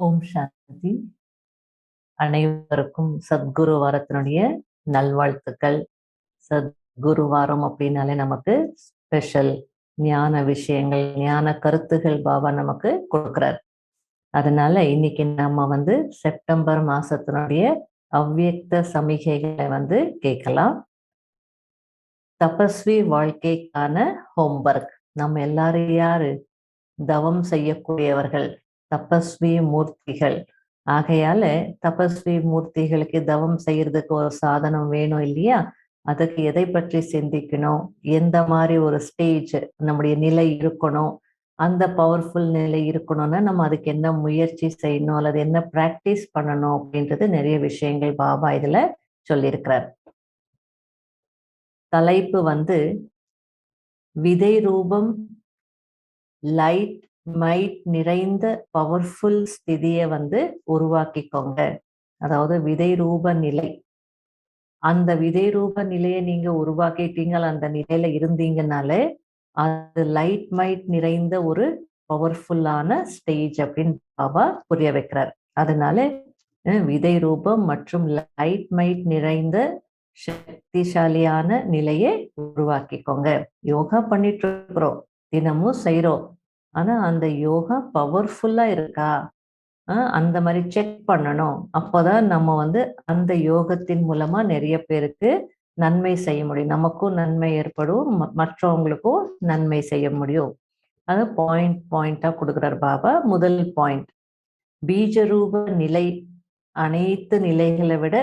ஓம் சாந்தி. அனைவருக்கும் சத்குரு வாரத்தினுடைய நல்வாழ்த்துக்கள். சத்குரு வாரம் அப்படின்னாலே நமக்கு ஸ்பெஷல் ஞான விஷயங்கள், ஞான கருத்துகள் பாபா நமக்கு கொடுக்கிறார். அதனால இன்னைக்கு நம்ம செப்டம்பர் மாசத்தினுடைய அவ்வியக்த சமிகைகளை கேட்கலாம். தபஸ்வி வாழ்க்கைக்கான ஹோம்வொர்க். நம்ம எல்லாரும் யாரு? தவம் செய்யக்கூடியவர்கள், தபஸ்வி மூர்த்திகள். ஆகையால தபஸ்வி மூர்த்திகளுக்கு தவம் செய்யறதுக்கு ஒரு சாதனம் வேணும் இல்லையா? அதுக்கு எதை பற்றி சிந்திக்கணும், எந்த மாதிரி ஒரு ஸ்டேஜ் நம்முடைய நிலை இருக்கணும், அந்த பவர்ஃபுல் நிலை இருக்கணும்னா நம்ம அதுக்கு என்ன முயற்சி செய்யணும் அல்லது என்ன பிராக்டிஸ் பண்ணணும் அப்படின்றது நிறைய விஷயங்கள் பாபா இதுல சொல்லியிருக்கிறார். தலைப்பு விதை ரூபம் லைட் மைட் நிறைந்த பவர்ஃபுல் ஸ்திதியை உருவாக்கிக்கோங்க. அதாவது விதை ரூப நிலை. அந்த விதை ரூப நிலையை நீங்க உருவாக்கிட்டீங்க, அந்த நிலையில இருந்தீங்கனாலே அது லைட் மைட் நிறைந்த ஒரு பவர்ஃபுல்லான ஸ்டேஜ் அப்படின்னு பாபா புரிய வைக்கிறார். அதனால விதை ரூபம் மற்றும் லைட் மைட் நிறைந்த சக்திசாலியான நிலையை உருவாக்கிக்கோங்க. யோகா பண்ணிட்டு இருக்கிறோம், தினமும் செய்யறோம். ஆனா அந்த யோகா பவர்ஃபுல்லா இருக்கா, அந்த மாதிரி செக் பண்ணணும். அப்போதான் நம்ம அந்த யோகத்தின் மூலமா நிறைய பேருக்கு நன்மை செய்ய முடியும். நமக்கும் நன்மை ஏற்படும், மற்றவங்களுக்கும் நன்மை செய்ய முடியும். அது பாயிண்டா கொடுக்குறார் பாபா. முதல் பாயிண்ட், பீஜரூப நிலை அனைத்து நிலைகளை விட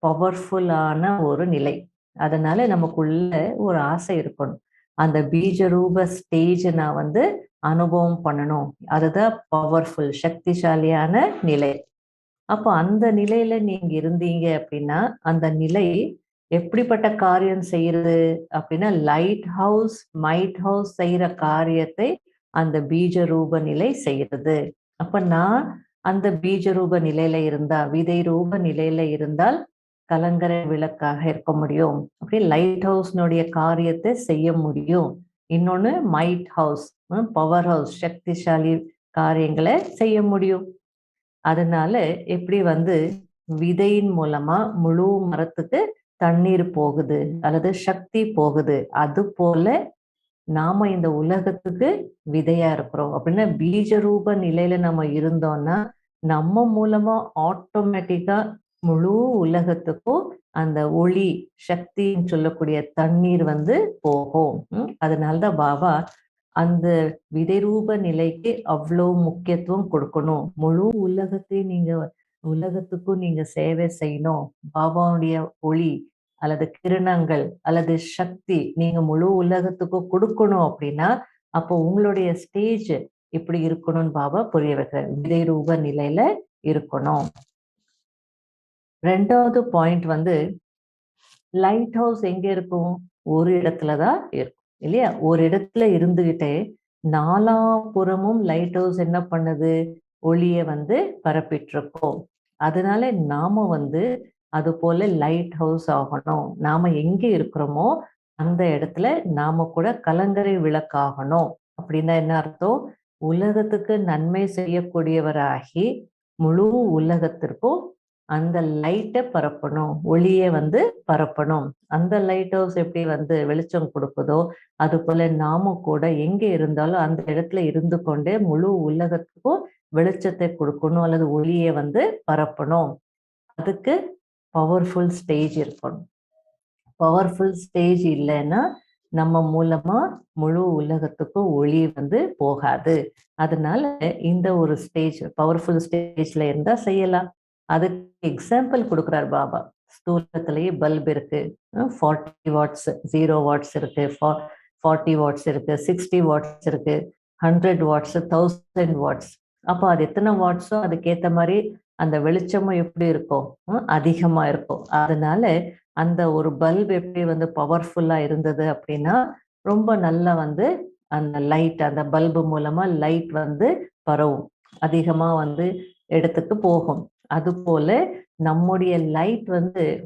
பவர்ஃபுல்லான ஒரு நிலை. அதனால நமக்குள்ள ஒரு ஆசை இருக்கணும், அந்த பீஜரூப ஸ்டேஜ் நான் அனுபவம் பண்ணணும். அதுதான் பவர்ஃபுல், சக்திசாலியான நிலை. அப்போ அந்த நிலையில நீங்க இருந்தீங்க அப்படின்னா, அந்த நிலை எப்படிப்பட்ட காரியம் செய்யறது அப்படின்னா, லைட் ஹவுஸ் மைட் ஹவுஸ் செய்யற காரியத்தை அந்த பீஜரூப நிலை செய்யறது. அப்ப நான் அந்த பீஜரூப நிலையில இருந்தா, விதை ரூப நிலையில இருந்தால் கலங்கரை விளக்காக இருக்க முடியும். அப்படி லைட் ஹவுஸ்னுடைய காரியத்தை செய்ய முடியும். இன்னொன்னு மைட் ஹவுஸ், பவர் ஹவுஸ், சக்திசாலி காரியங்களை செய்ய முடியும். அதனால எப்படி விதையின் மூலமா முழு மரத்துக்கு தண்ணீர் போகுது அல்லது சக்தி போகுது, அது போல நாம இந்த உலகத்துக்கு விதையா இருக்கிறோம். அப்படின்னா பீஜரூப நிலையில நம்ம இருந்தோம்னா நம்ம மூலமா ஆட்டோமேட்டிக்கா முழு உலகத்துக்கும் அந்த ஒளி சக்தின்னு சொல்லக்கூடிய தண்ணீர் போகும். அதனாலதான் பாபா அந்த விதை ரூப நிலைக்கு அவ்வளவு முக்கியத்துவம் கொடுக்கணும். முழு உலகத்துக்கும் நீங்க சேவை செய்யணும். பாபாவுடைய ஒளி அல்லது கிரணங்கள் அல்லது சக்தி நீங்க முழு உலகத்துக்கும் கொடுக்கணும். அப்படின்னா அப்போ உங்களுடைய ஸ்டேஜ் இப்படி இருக்கணும்னு பாபா புரிய வைக்கிறார். விதை ரூப நிலையில இருக்கணும். ரெண்டாவது பாயிண்ட், லைட் ஹவுஸ் எங்க இருக்கும்? ஒரு இடத்துலதான் இருக்கும் இல்லையா? ஒரு இடத்துல இருந்துகிட்டே நாலாபுறமும் லைட் ஹவுஸ் என்ன பண்ணுது? ஒளிய பரப்பிட்டு இருக்கோம். அதனால நாம அது போல லைட் ஹவுஸ் ஆகணும். நாம எங்க இருக்கிறோமோ அந்த இடத்துல நாம கூட கலங்கரை விளக்காகணும். அப்படின்னா என்ன அர்த்தம்? உலகத்துக்கு நன்மை செய்யக்கூடியவராகி முழு உலகத்திற்கும் அந்த லைட்டை பரப்பணும், ஒளியை பரப்பணும். அந்த லைட் ஹவுஸ் எப்படி வெளிச்சம் கொடுக்குதோ அது போல நாம கூட எங்க இருந்தாலும் அந்த இடத்துல இருந்து கொண்டே முழு உலகத்துக்கும் வெளிச்சத்தை கொடுக்கணும் அல்லது ஒளியை பரப்பணும். அதுக்கு பவர்ஃபுல் ஸ்டேஜ் இருக்கணும். பவர்ஃபுல் ஸ்டேஜ் இல்லைன்னா நம்ம மூலமா முழு உலகத்துக்கும் ஒளி போகாது. அதனால இந்த ஒரு ஸ்டேஜ் பவர்ஃபுல் ஸ்டேஜ்ல இருந்தா செய்யலாம். அதுக்கு எக்ஸாம்பிள் கொடுக்குறார் பாபா. ஸ்தூலத்திலேயே பல்ப் இருக்கு, 40 வாட்ஸ், 0 வாட்ஸ் இருக்கு, 40 வாட்ஸ் இருக்கு, 60 வாட்ஸ் இருக்கு, 100 வாட்ஸ், 1000 வாட்ஸ். அப்போ அது எத்தனை வாட்ஸோ அதுக்கேற்ற மாதிரி அந்த வெளிச்சமும் எப்படி இருக்கும்? அதிகமா இருக்கும். அதனால அந்த ஒரு பல்ப் எப்படி பவர்ஃபுல்லா இருந்தது அப்படின்னா ரொம்ப நல்லா அந்த லைட், அந்த பல்பு மூலமா லைட் பரவும், அதிகமா இடத்துக்கு போகும். அது போல நம்முடைய லைட்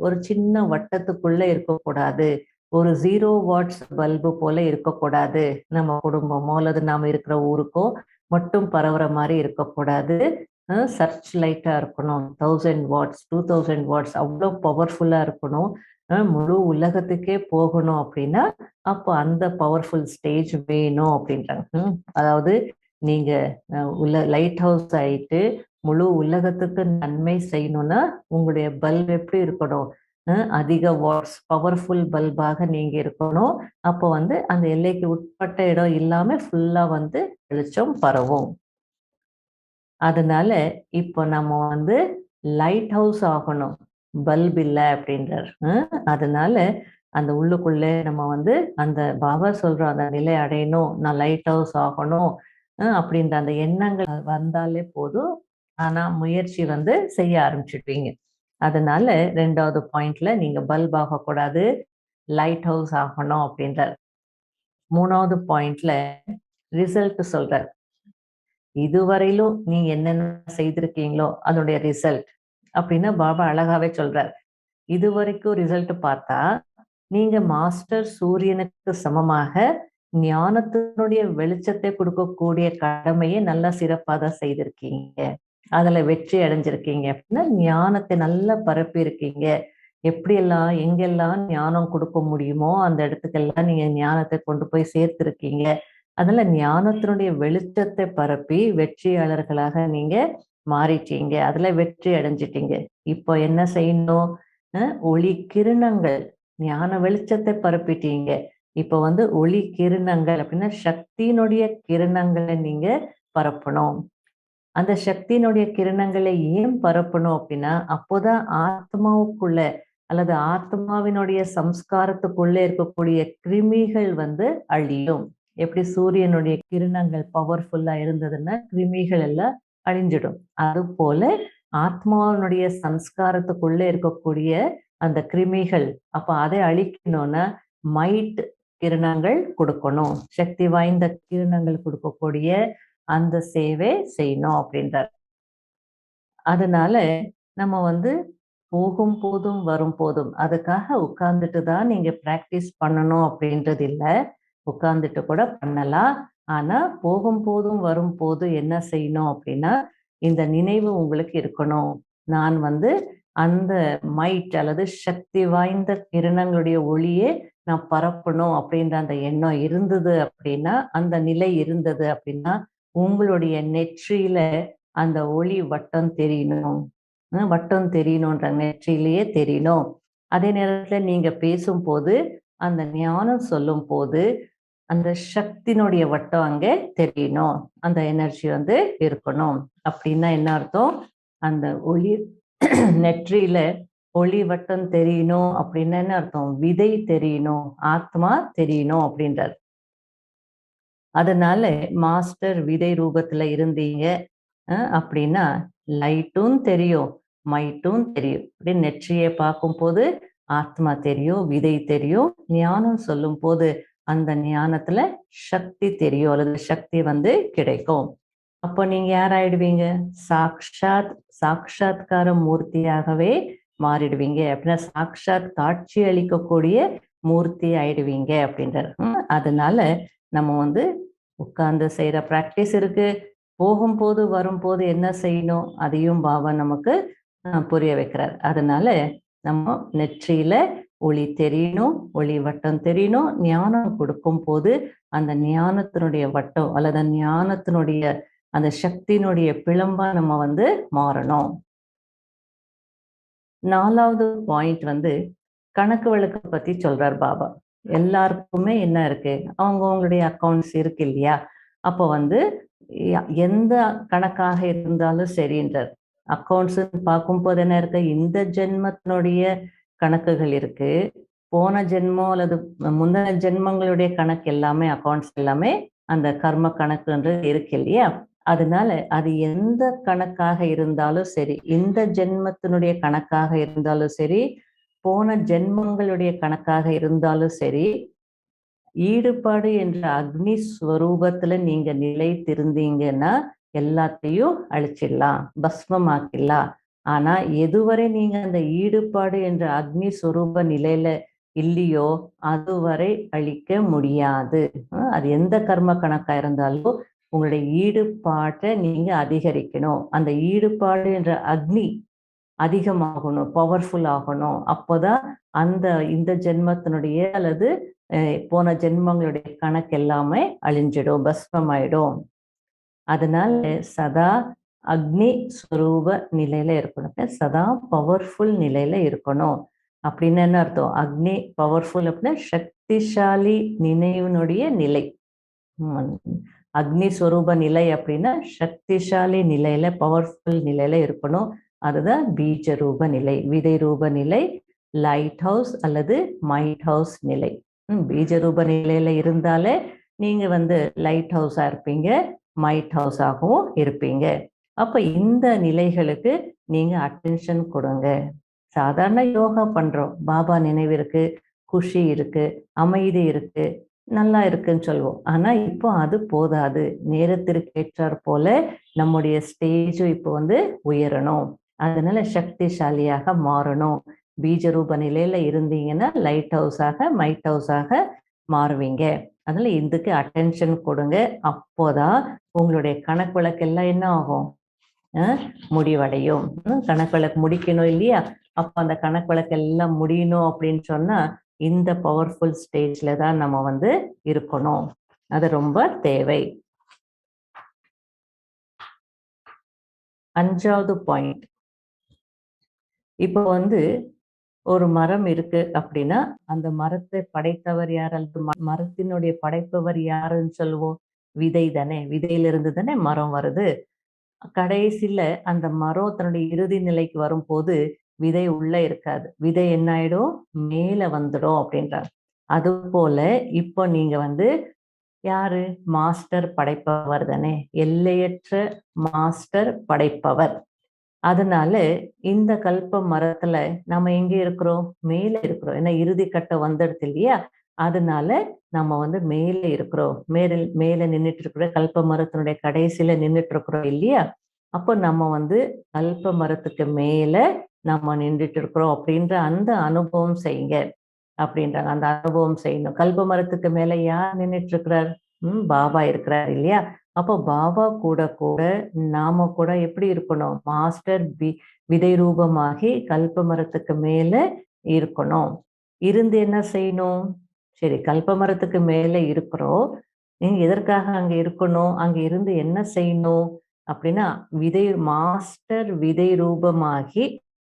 ஒரு சின்ன வட்டத்துக்குள்ள இருக்கக்கூடாது. ஒரு 0 வாட்ஸ் பல்பு போல இருக்கக்கூடாது. நம்ம குடும்பமோ அல்லது நாம இருக்கிற ஊருக்கோ மட்டும் பரவுற மாதிரி இருக்கக்கூடாது. சர்ச் லைட்டா இருக்கணும், 1000 வாட்ஸ் 2000 வாட்ஸ் அவ்வளோ பவர்ஃபுல்லா இருக்கணும், முழு உலகத்துக்கே போகணும் அப்படின்னா அப்போ அந்த பவர்ஃபுல் ஸ்டேஜ் வேணும் அப்படின்றாங்க. அதாவது நீங்க லைட் ஹவுஸ் ஆயிட்டு முழு உலகத்துக்கு நன்மை செய்யணும்னா உங்களுடைய பல்ப் எப்படி இருக்கணும், அதிக வாட்ஸ் பவர்ஃபுல் பல்பாக நீங்க இருக்கணும். அப்போ வந்து அந்த எல்லைக்கு உட்பட்ட இடம் இல்லாம ஃபுல்லா வந்து வெளிச்சம் பரவும். அதனால இப்போ நம்ம வந்து லைட் ஹவுஸ் ஆகணும், பல்ப் இல்ல அப்படின்றார். அதனால அந்த உள்ளுக்குள்ளே நம்ம வந்து அந்த பாபா சொல்ற அந்த நிலை அடையணும், நான் லைட் ஹவுஸ் ஆகணும் அப்படின்ற அந்த எண்ணங்கள் வந்தாலே போதும். ஆனா முயற்சி வந்து செய்ய ஆரம்பிச்சுடுவீங்க. அதனால 2வது பாயிண்ட்ல நீங்க பல்ப் ஆகக்கூடாது, லைட் ஹவுஸ் ஆகணும் அப்படின்றார். 3வது பாயிண்ட்ல ரிசல்ட் சொல்றார். இதுவரையிலும் நீங்க என்னென்ன செய்திருக்கீங்களோ அதனுடைய ரிசல்ட் அப்படின்னு பாபா அழகாவே சொல்றார். இதுவரைக்கும் ரிசல்ட் பார்த்தா நீங்க மாஸ்டர் சூரியனுக்கு சமமாக ஞானத்தினுடைய வெளிச்சத்தை கொடுக்கக்கூடிய கடமையை நல்லா சிறப்பாக தான் செய்திருக்கீங்க, அதுல வெற்றி அடைஞ்சிருக்கீங்க அப்படின்னா ஞானத்தை நல்லா பரப்பி இருக்கீங்க. எப்படியெல்லாம் எங்கெல்லாம் ஞானம் கொடுக்க முடியுமோ அந்த இடத்துக்கெல்லாம் நீங்க ஞானத்தை கொண்டு போய் சேர்த்திருக்கீங்க. அதனால ஞானத்தினுடைய வெளிச்சத்தை பரப்பி வெற்றியாளர்களாக நீங்க மாறிட்டீங்க, அதுல வெற்றி அடைஞ்சிட்டீங்க. இப்போ என்ன செய்யணும், ஒளி கிரணங்கள், ஞான வெளிச்சத்தை பரப்பிட்டீங்க. இப்போ வந்து ஒளி கிரணங்கள் அப்படின்னா சக்தியினுடைய கிரணங்களை நீங்க பரப்பணும். அந்த சக்தியினுடைய கிரணங்களை ஏன் பரப்பணும் அப்படின்னா அப்போதான் ஆத்மாவுக்குள்ள அல்லது ஆத்மாவினுடைய சம்ஸ்காரத்துக்குள்ள இருக்கக்கூடிய கிருமிகள் வந்து அழியும். எப்படி சூரியனுடைய கிரணங்கள் பவர்ஃபுல்லா இருந்ததுன்னா கிருமிகள் எல்லாம் அழிஞ்சிடும். அது போல ஆத்மாவினுடைய சம்ஸ்காரத்துக்குள்ள இருக்கக்கூடிய அந்த கிருமிகள், அப்ப அதை அழிக்கணும்னா மைட் கிரணங்கள் கொடுக்கணும், சக்தி வாய்ந்த கிரணங்கள் கொடுக்கக்கூடிய அந்த சேவை செய்யணும் அப்படின்றார். அதனால நம்ம வந்து போகும் போதும் வரும் போதும் அதுக்காக உட்கார்ந்துட்டு தான் நீங்க பிராக்டிஸ் பண்ணணும் அப்படின்றது இல்ல, உட்கார்ந்துட்டு கூட பண்ணலாம். ஆனா போகும் போதும் வரும் போது என்ன செய்யணும் அப்படின்னா இந்த நினைவு உங்களுக்கு இருக்கணும், நான் வந்து அந்த மைட் அல்லது சக்தி வாய்ந்த கிரணங்களுடைய ஒளியே நான் பரப்பணும் அப்படின்ற அந்த எண்ணம் இருந்தது அப்படின்னா, அந்த நிலை இருந்தது அப்படின்னா உங்களுடைய நெற்றியில அந்த ஒளி வட்டம் தெரியணும், வட்டம் தெரியணுன்ற நெற்றியிலேயே தெரியணும். அதே நேரத்துல நீங்க பேசும்போது அந்த ஞானம் சொல்லும் போது அந்த சக்தியினுடைய வட்டம் அங்கே தெரியணும், அந்த எனர்ஜி வந்து இருக்கணும். அப்படின்னா என்ன அர்த்தம், அந்த ஒளி நெற்றியில ஒளி வட்டம் தெரியணும் அப்படின்னா என்ன அர்த்தம், விதை தெரியணும், ஆத்மா தெரியணும் அப்படின்றார். அதனால மாஸ்டர் விதை ரூபத்துல இருந்தீங்க அப்படின்னா லைட்டும் தெரியும், மைட்டும் தெரியும். அப்படி நெற்றியை பார்க்கும் போது ஆத்மா தெரியும், விதை தெரியும். ஞானம் சொல்லும் போது அந்த ஞானத்துல சக்தி தெரியும் அல்லது சக்தி வந்து கிடைக்கும். அப்போ நீங்க யார் ஆயிடுவீங்க, சாட்சாத்கார மூர்த்தியாகவே மாறிடுவீங்க அப்படின்னா சாட்சாத் காட்சி அளிக்கக்கூடிய மூர்த்தி ஆயிடுவீங்க அப்படின்றார். அதனால நம்ம வந்து உட்கார்ந்து செய்யற பிராக்டிஸ் இருக்கு, போகும்போது வரும்போது என்ன செய்யணும் அதையும் பாபா நமக்கு புரிய வைக்கிறார். அதனால நம்ம நெற்றியில ஒளி தெரியணும், ஒளி வட்டம் தெரியணும். ஞானம் கொடுக்கும் போது அந்த ஞானத்தினுடைய வட்டம் அல்லது ஞானத்தினுடைய அந்த சக்தியினுடைய பிளம்பா நம்ம வந்து மாறணும். 4வது பாயிண்ட் வந்து கணக்கு வழக்கு பத்தி சொல்றார் பாபா. எல்லாருக்குமே என்ன இருக்கு, அவங்களுடைய அக்கௌண்ட்ஸ் இருக்கு இல்லையா, அப்போ வந்து எந்த கணக்காக இருந்தாலும் சரின்றார். அக்கௌண்ட்ஸ் பார்க்கும்போது என்ன இருக்கு, இந்த ஜென்மத்தினுடைய கணக்குகள் இருக்கு, போன ஜென்மம் அல்லது முந்தின ஜென்மங்களுடைய கணக்கு எல்லாமே அக்கௌண்ட்ஸ் எல்லாமே அந்த கர்ம கணக்குன்றது இருக்கு இல்லையா. அதனால அது எந்த கணக்காக இருந்தாலும் சரி, இந்த ஜென்மத்தினுடைய கணக்காக இருந்தாலும் சரி, போன ஜென்மங்களுடைய கணக்காக இருந்தாலும் சரி, ஈடுபாடு என்ற அக்னி ஸ்வரூபத்துல நீங்க நிலைத்திருந்தீங்கன்னா எல்லாத்தையும் அழிச்சிடலாம், பஸ்மமாக்கிடலாம். ஆனா எதுவரை நீங்க அந்த ஈடுபாடு என்ற அக்னி ஸ்வரூப நிலையில இல்லையோ அதுவரை அழிக்க முடியாது. அது எந்த கர்ம கணக்கா இருந்தாலும் உங்களுடைய ஈடுபாட்டை நீங்க அதிகரிக்கணும். அந்த ஈடுபாடு என்ற அக்னி அதிகமாகணும், பவர்ஃபுல் ஆகணும். அப்போதான் இந்த ஜென்மத்தினுடைய அல்லது போன ஜென்மங்களுடைய கணக்கு எல்லாமே அழிஞ்சிடும், பஸ்மமாயிடும். அதனால சதா அக்னி ஸ்வரூப நிலையில இருக்கணும், சதா பவர்ஃபுல் நிலையில இருக்கணும். அப்படின்னு என்ன அர்த்தம்? அக்னி பவர்ஃபுல் அப்படின்னா சக்திசாலி நினைவினுடைய நிலை. அக்னி ஸ்வரூப நிலை அப்படின்னா சக்திசாலி நிலையில, பவர்ஃபுல் நிலையில இருக்கணும். அதுதான் பீஜ ரூப நிலை, விதை ரூப நிலை, லைட் ஹவுஸ் அல்லது மைட் ஹவுஸ் நிலை. பீஜ ரூப நிலையில இருந்தாலே நீங்க லைட் ஹவுஸா இருப்பீங்க, மைட் ஹவுஸாகவும் இருப்பீங்க. அப்ப இந்த நிலைகளுக்கு நீங்க அட்டென்ஷன் கொடுங்க. சாதாரண யோகா பண்றோம், பாபா நினைவு இருக்கு, குஷி இருக்கு, அமைதி இருக்கு, நல்லா இருக்குன்னு சொல்லுவோம். ஆனா இப்போ அது போதாது. நேரத்திற்கு ஏற்றாற் போல நம்முடைய ஸ்டேஜும் இப்போ உயரணும். அதனால சக்திசாலியாக மாறணும். பீஜ ரூப நிலையில இருந்தீங்கன்னா லைட் ஹவுஸாக, மைட் ஹவுஸாக மாறுவீங்க. அதனால இதுக்கு அட்டென்ஷன் கொடுங்க. அப்போதான் உங்களுடைய கணக்கு வழக்கெல்லாம் என்ன ஆகும்? முடிவடையும். கணக்கு வழக்கு முடிக்கணும் இல்லையா? அப்ப அந்த கணக்கு வழக்கு எல்லாம் முடியணும் அப்படின்னு சொன்னா இந்த பவர்ஃபுல் ஸ்டேஜ்ல தான் நம்ம இருக்கணும். அது ரொம்ப தேவை. 5வது பாயிண்ட். இப்போ ஒரு மரம் இருக்கு அப்படின்னா அந்த மரத்தை படைத்தவர் யார், அல்லது மரத்தினுடைய படைப்பவர் யாருன்னு சொல்லுவோம்? விதை தானே. விதையிலிருந்து தானே மரம் வருது. கடைசியில அந்த மரம் தன்னுடைய இறுதி நிலைக்கு வரும்போது விதை உள்ள இருக்காது. விதை என்ன ஆயிடும்? மேல வந்துடும் அப்படின்றாங்க. அது போல இப்போ நீங்க யாரு? மாஸ்டர் படைப்பவர் தானே. எல்லையற்ற மாஸ்டர் படைப்பவர். அதனால இந்த கல்ப மரத்துல நம்ம எங்க இருக்கிறோம்? மேல இருக்கிறோம். ஏன்னா இறுதி கட்டம் வந்துடுது இல்லையா? அதனால நம்ம மேல இருக்கிறோம். மேல நின்றுட்டு இருக்கிற கல்ப மரத்தினுடைய கடைசியில நின்றுட்டு இருக்கிறோம் இல்லையா? அப்போ நம்ம கல்ப மரத்துக்கு மேல நம்ம நின்றுட்டு இருக்கிறோம் அப்படின்ற அந்த அனுபவம் செய்யுங்க அப்படின்றாங்க. அந்த அனுபவம் செய்யணும். கல்ப மரத்துக்கு மேல யார் நின்றுட்டு இருக்கிறார்? பாபா இருக்கிறார் இல்லையா? அப்போ பாபா கூட கூட நாம கூட எப்படி இருக்கணும்? மாஸ்டர் விதை ரூபமாகி கல்ப மரத்துக்கு மேல இருக்கணும். இருந்து என்ன செய்யணும்? சரி, கல்ப மரத்துக்கு மேல இருக்கிறோம், நீங்க எதற்காக அங்க இருக்கணும்? அங்க இருந்து என்ன செய்யணும் அப்படின்னா மாஸ்டர் விதை ரூபமாகி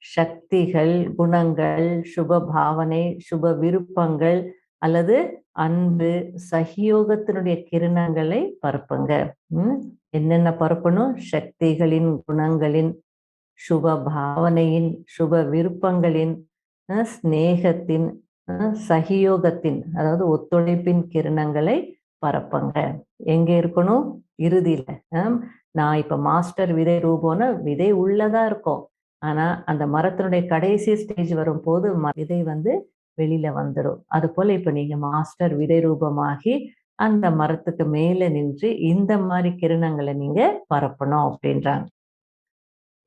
சக்திகள், குணங்கள், சுப பாவனை, சுப விருப்பங்கள் அல்லது அன்பு, சகியோகத்தினுடைய கிரணங்களை பரப்புங்க. என்னென்ன பரப்பணும்? சக்திகளின், குணங்களின், சுப பாவனையின், சுப விருப்பங்களின், ஸ்நேகத்தின், சகியோகத்தின், அதாவது ஒத்துழைப்பின் கிரணங்களை பரப்புங்க. எங்க இருக்கணும்? இறுதியில. நான் இப்ப மாஸ்டர் விதை ரூபம்னா விதை உள்ளதா இருக்கும். ஆனா அந்த மரத்தினுடைய கடைசி ஸ்டேஜ் வரும்போது விதை வெளியில வந்துடும். அது போல இப்ப நீங்க மாஸ்டர் விதை ரூபமாகி அந்த மரத்துக்கு மேல நின்று இந்த மாதிரி கிரணங்களை நீங்க பரப்பணும் அப்படின்றாங்க.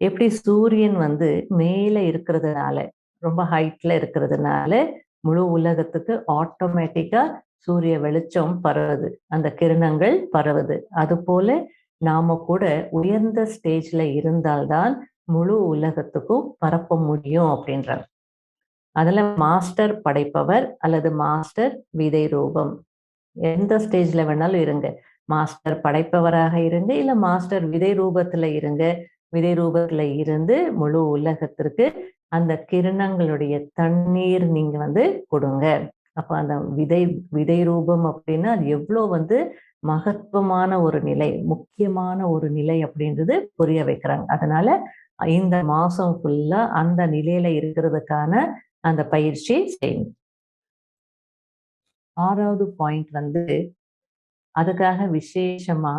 எப்படி சூரியன் மேல இருக்கிறதுனால, ரொம்ப ஹைட்ல இருக்கிறதுனால முழு உலகத்துக்கு ஆட்டோமேட்டிக்கா சூரிய வெளிச்சம் பரவுது, அந்த கிரணங்கள் பரவுது. அது போல நாம கூட உயர்ந்த ஸ்டேஜ்ல இருந்தால்தான் முழு உலகத்துக்கும் பரப்ப முடியும் அப்படின்றாங்க. அதுல மாஸ்டர் படைப்பவர் அல்லது மாஸ்டர் விதை ரூபம். எந்த ஸ்டேஜ்ல வேணாலும் இருங்க. மாஸ்டர் படைப்பவராக இருங்க, இல்ல மாஸ்டர் விதை ரூபத்துல இருங்க. விதை ரூபத்துல இருந்து முழு உலகத்திற்கு அந்த கிரணங்களுடைய தண்ணீர் நீங்க கொடுங்க. அப்ப அந்த விதை ரூபம் அப்படின்னா அது எவ்வளவு மகத்துவமான ஒரு நிலை, முக்கியமான ஒரு நிலை அப்படின்றது புரிய வைக்கிறாங்க. அதனால இந்த மாசம் ஃபுல்லா அந்த நிலையில இருக்கிறதுக்கான அந்த பயிற்சி செய்யணும். 6வது பாயிண்ட் அதுக்காக விசேஷமா